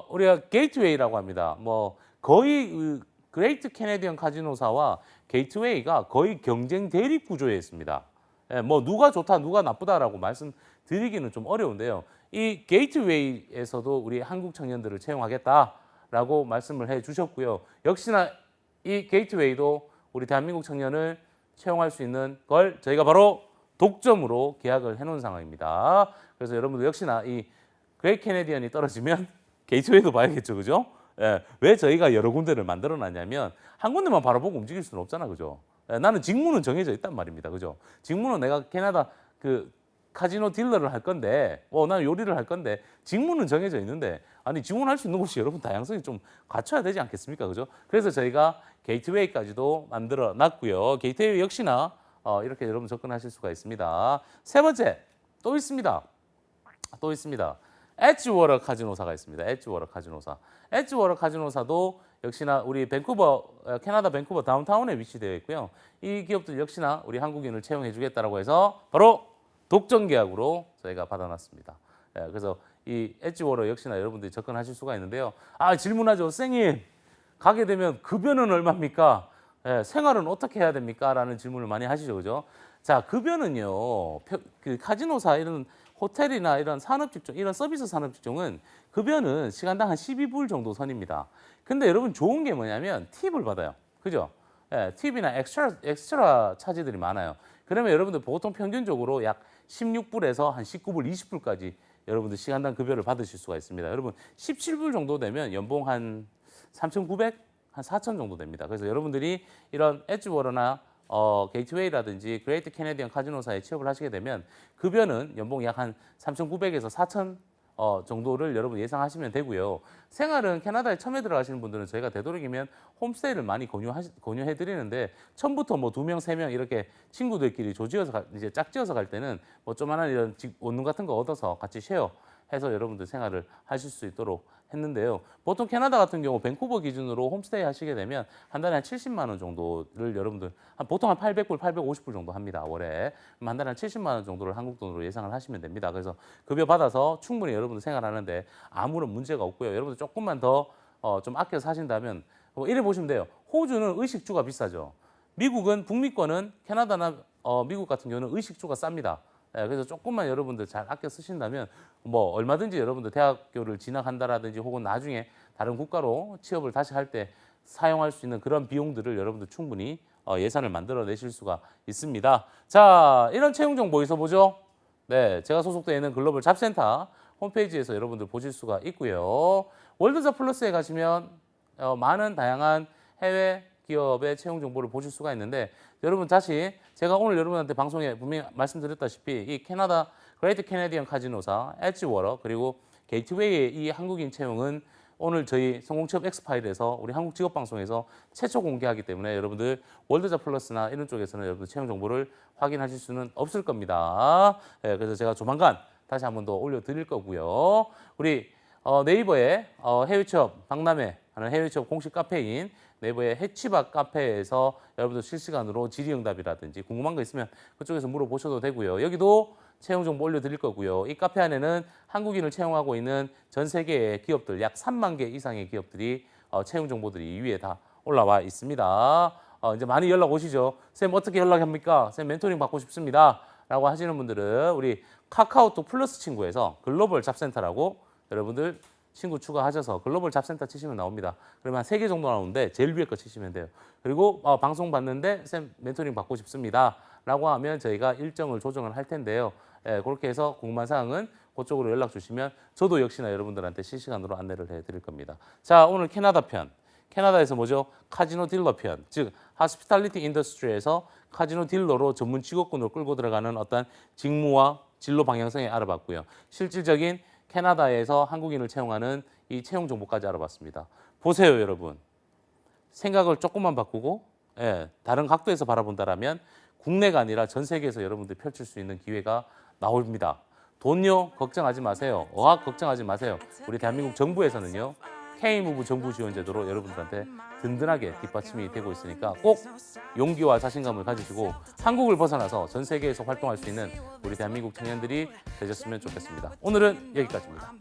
우리가 게이트웨이라고 합니다. 뭐 거의 그레이트 캐네디언 카지노사와 게이트웨이가 거의 경쟁 대립 구조에 있습니다. 뭐 누가 좋다, 누가 나쁘다라고 말씀드리기는 좀 어려운데요. 이 게이트웨이에서도 우리 한국 청년들을 채용하겠다라고 말씀을 해주셨고요. 역시나 이 게이트웨이도 우리 대한민국 청년을 채용할 수 있는 걸 저희가 바로 독점으로 계약을 해놓은 상황입니다. 그래서 여러분들 역시나 이 그레이트 캐네디언이 떨어지면 게이트웨이도 봐야겠죠, 그죠? 예, 왜 저희가 여러 군데를 만들어놨냐면 한 군데만 바라보고 움직일 수는 없잖아, 그죠? 나는 직무는 정해져 있단 말입니다, 그죠? 직무는 내가 캐나다 그 카지노 딜러를 할 건데, 나는 요리를 할 건데 직무는 정해져 있는데 아니 직무할 수 있는 곳이 여러분 다양성이 좀 갖춰야 되지 않겠습니까, 그죠? 그래서 저희가 게이트웨이까지도 만들어 놨고요. 게이트웨이 역시나 이렇게 여러분 접근하실 수가 있습니다. 세 번째 또 있습니다. 엣지워터 카지노사가 있습니다. 엣지워터 카지노사. 엣지워터 카지노사도 역시나 우리 캐나다 밴쿠버 다운타운에 위치되어 있고요. 이 기업들 역시나 우리 한국인을 채용해 주겠다라고 해서 바로 독점 계약으로 저희가 받아놨습니다. 그래서 이 엣지워터 역시나 여러분들이 접근하실 수가 있는데요. 질문하죠. 선생님, 가게 되면 급여는 얼마입니까? 생활은 어떻게 해야 됩니까? 라는 질문을 많이 하시죠, 그죠? 자, 급여는요, 그 카지노사 이런 호텔이나 이런 산업직종, 이런 서비스 산업직종은 급여는 시간당 한 12불 정도 선입니다. 근데 여러분 좋은 게 뭐냐면 팁을 받아요. 그죠? 팁이나 엑스트라 차지들이 많아요. 그러면 여러분들 보통 평균적으로 약 16불에서 한 19불, 20불까지 여러분들 시간당 급여를 받으실 수가 있습니다. 여러분 17불 정도 되면 연봉 한 3,900, 한 4,000 정도 됩니다. 그래서 여러분들이 이런 엣지워터나 게이트웨이라든지 그레이트 캐네디언 카지노사에 취업을 하시게 되면 급여는 연봉 약 한 3,900에서 4,000 정도를 여러분 예상하시면 되고요. 생활은 캐나다에 처음에 들어가시는 분들은 저희가 되도록이면 홈스테이를 많이 권유해 드리는데 처음부터 뭐 2명, 3명 이렇게 친구들끼리 조지어서 이제 짝지어서 갈 때는 뭐 조그마한 이런 원룸 같은 거 얻어서 같이 쉐어해서 여러분들 생활을 하실 수 있도록 했는데요. 보통 캐나다 같은 경우 밴쿠버 기준으로 홈스테이 하시게 되면 한 달에 한 70만 원 정도를 여러분들 보통 한 800불, 850불 정도 합니다. 월에. 한 달에 한 70만 원 정도를 한국 돈으로 예상을 하시면 됩니다. 그래서 급여 받아서 충분히 여러분들 생활하는데 아무런 문제가 없고요. 여러분들 조금만 더 좀 아껴서 사신다면 이래 보시면 돼요. 호주는 의식주가 비싸죠. 미국은 북미권은 캐나다나 미국 같은 경우는 의식주가 쌉니다. 그래서 조금만 여러분들 잘 아껴 쓰신다면 뭐 얼마든지 여러분들 대학교를 진학한다라든지 혹은 나중에 다른 국가로 취업을 다시 할 때 사용할 수 있는 그런 비용들을 여러분들 충분히 예산을 만들어 내실 수가 있습니다. 자, 이런 채용 정보 어디서 보죠? 네, 제가 소속되어 있는 글로벌 잡센터 홈페이지에서 여러분들 보실 수가 있고요. 월드잡 플러스에 가시면 많은 다양한 해외 기업의 채용 정보를 보실 수가 있는데 여러분 다시 제가 오늘 여러분한테 방송에 분명히 말씀드렸다시피 이 캐나다 그레이트 캐네디언 카지노사, 엣지워터 그리고 게이트웨이의 이 한국인 채용은 오늘 저희 성공취업 엑스파일에서 우리 한국 직업방송에서 최초 공개하기 때문에 여러분들 월드잡 플러스나 이런 쪽에서는 여러분들 채용 정보를 확인하실 수는 없을 겁니다. 그래서 제가 조만간 다시 한 번 더 올려드릴 거고요. 우리 네이버에 해외 취업 박람회 하는 해외 취업 공식 카페인 네이버의 해치박 카페에서 여러분들 실시간으로 질의응답이라든지 궁금한 거 있으면 그쪽에서 물어보셔도 되고요. 여기도 채용 정보 올려드릴 거고요. 이 카페 안에는 한국인을 채용하고 있는 전 세계의 기업들 약 3만 개 이상의 기업들이 채용 정보들이 이 위에 다 올라와 있습니다. 이제 많이 연락 오시죠. 쌤 어떻게 연락합니까? 쌤 멘토링 받고 싶습니다. 라고 하시는 분들은 우리 카카오톡 플러스 친구에서 글로벌 잡센터라고 여러분들 친구 추가하셔서 글로벌 잡센터 치시면 나옵니다. 그러면 한 3개 정도 나오는데 제일 위에 거 치시면 돼요. 그리고 방송 봤는데 쌤 멘토링 받고 싶습니다. 라고 하면 저희가 일정을 조정을 할 텐데요. 예, 그렇게 해서 궁금한 사항은 그쪽으로 연락 주시면 저도 역시나 여러분들한테 실시간으로 안내를 해드릴 겁니다. 자, 오늘 캐나다 편. 캐나다에서 뭐죠? 카지노 딜러 편. 즉, 하스피탈리티 인더스트리에서 카지노 딜러로 전문 직업군으로 끌고 들어가는 어떤 직무와 진로 방향성에 알아봤고요. 실질적인 캐나다에서 한국인을 채용하는 이 채용 정보까지 알아봤습니다. 보세요, 여러분. 생각을 조금만 바꾸고 다른 각도에서 바라본다라면 국내가 아니라 전 세계에서 여러분들 펼칠 수 있는 기회가 나옵니다. 돈요 걱정하지 마세요. 어학 걱정하지 마세요. 우리 대한민국 정부에서는요. K무브 정부 지원 제도로 여러분들한테 든든하게 뒷받침이 되고 있으니까 꼭 용기와 자신감을 가지시고 한국을 벗어나서 전 세계에서 활동할 수 있는 우리 대한민국 청년들이 되셨으면 좋겠습니다. 오늘은 여기까지입니다.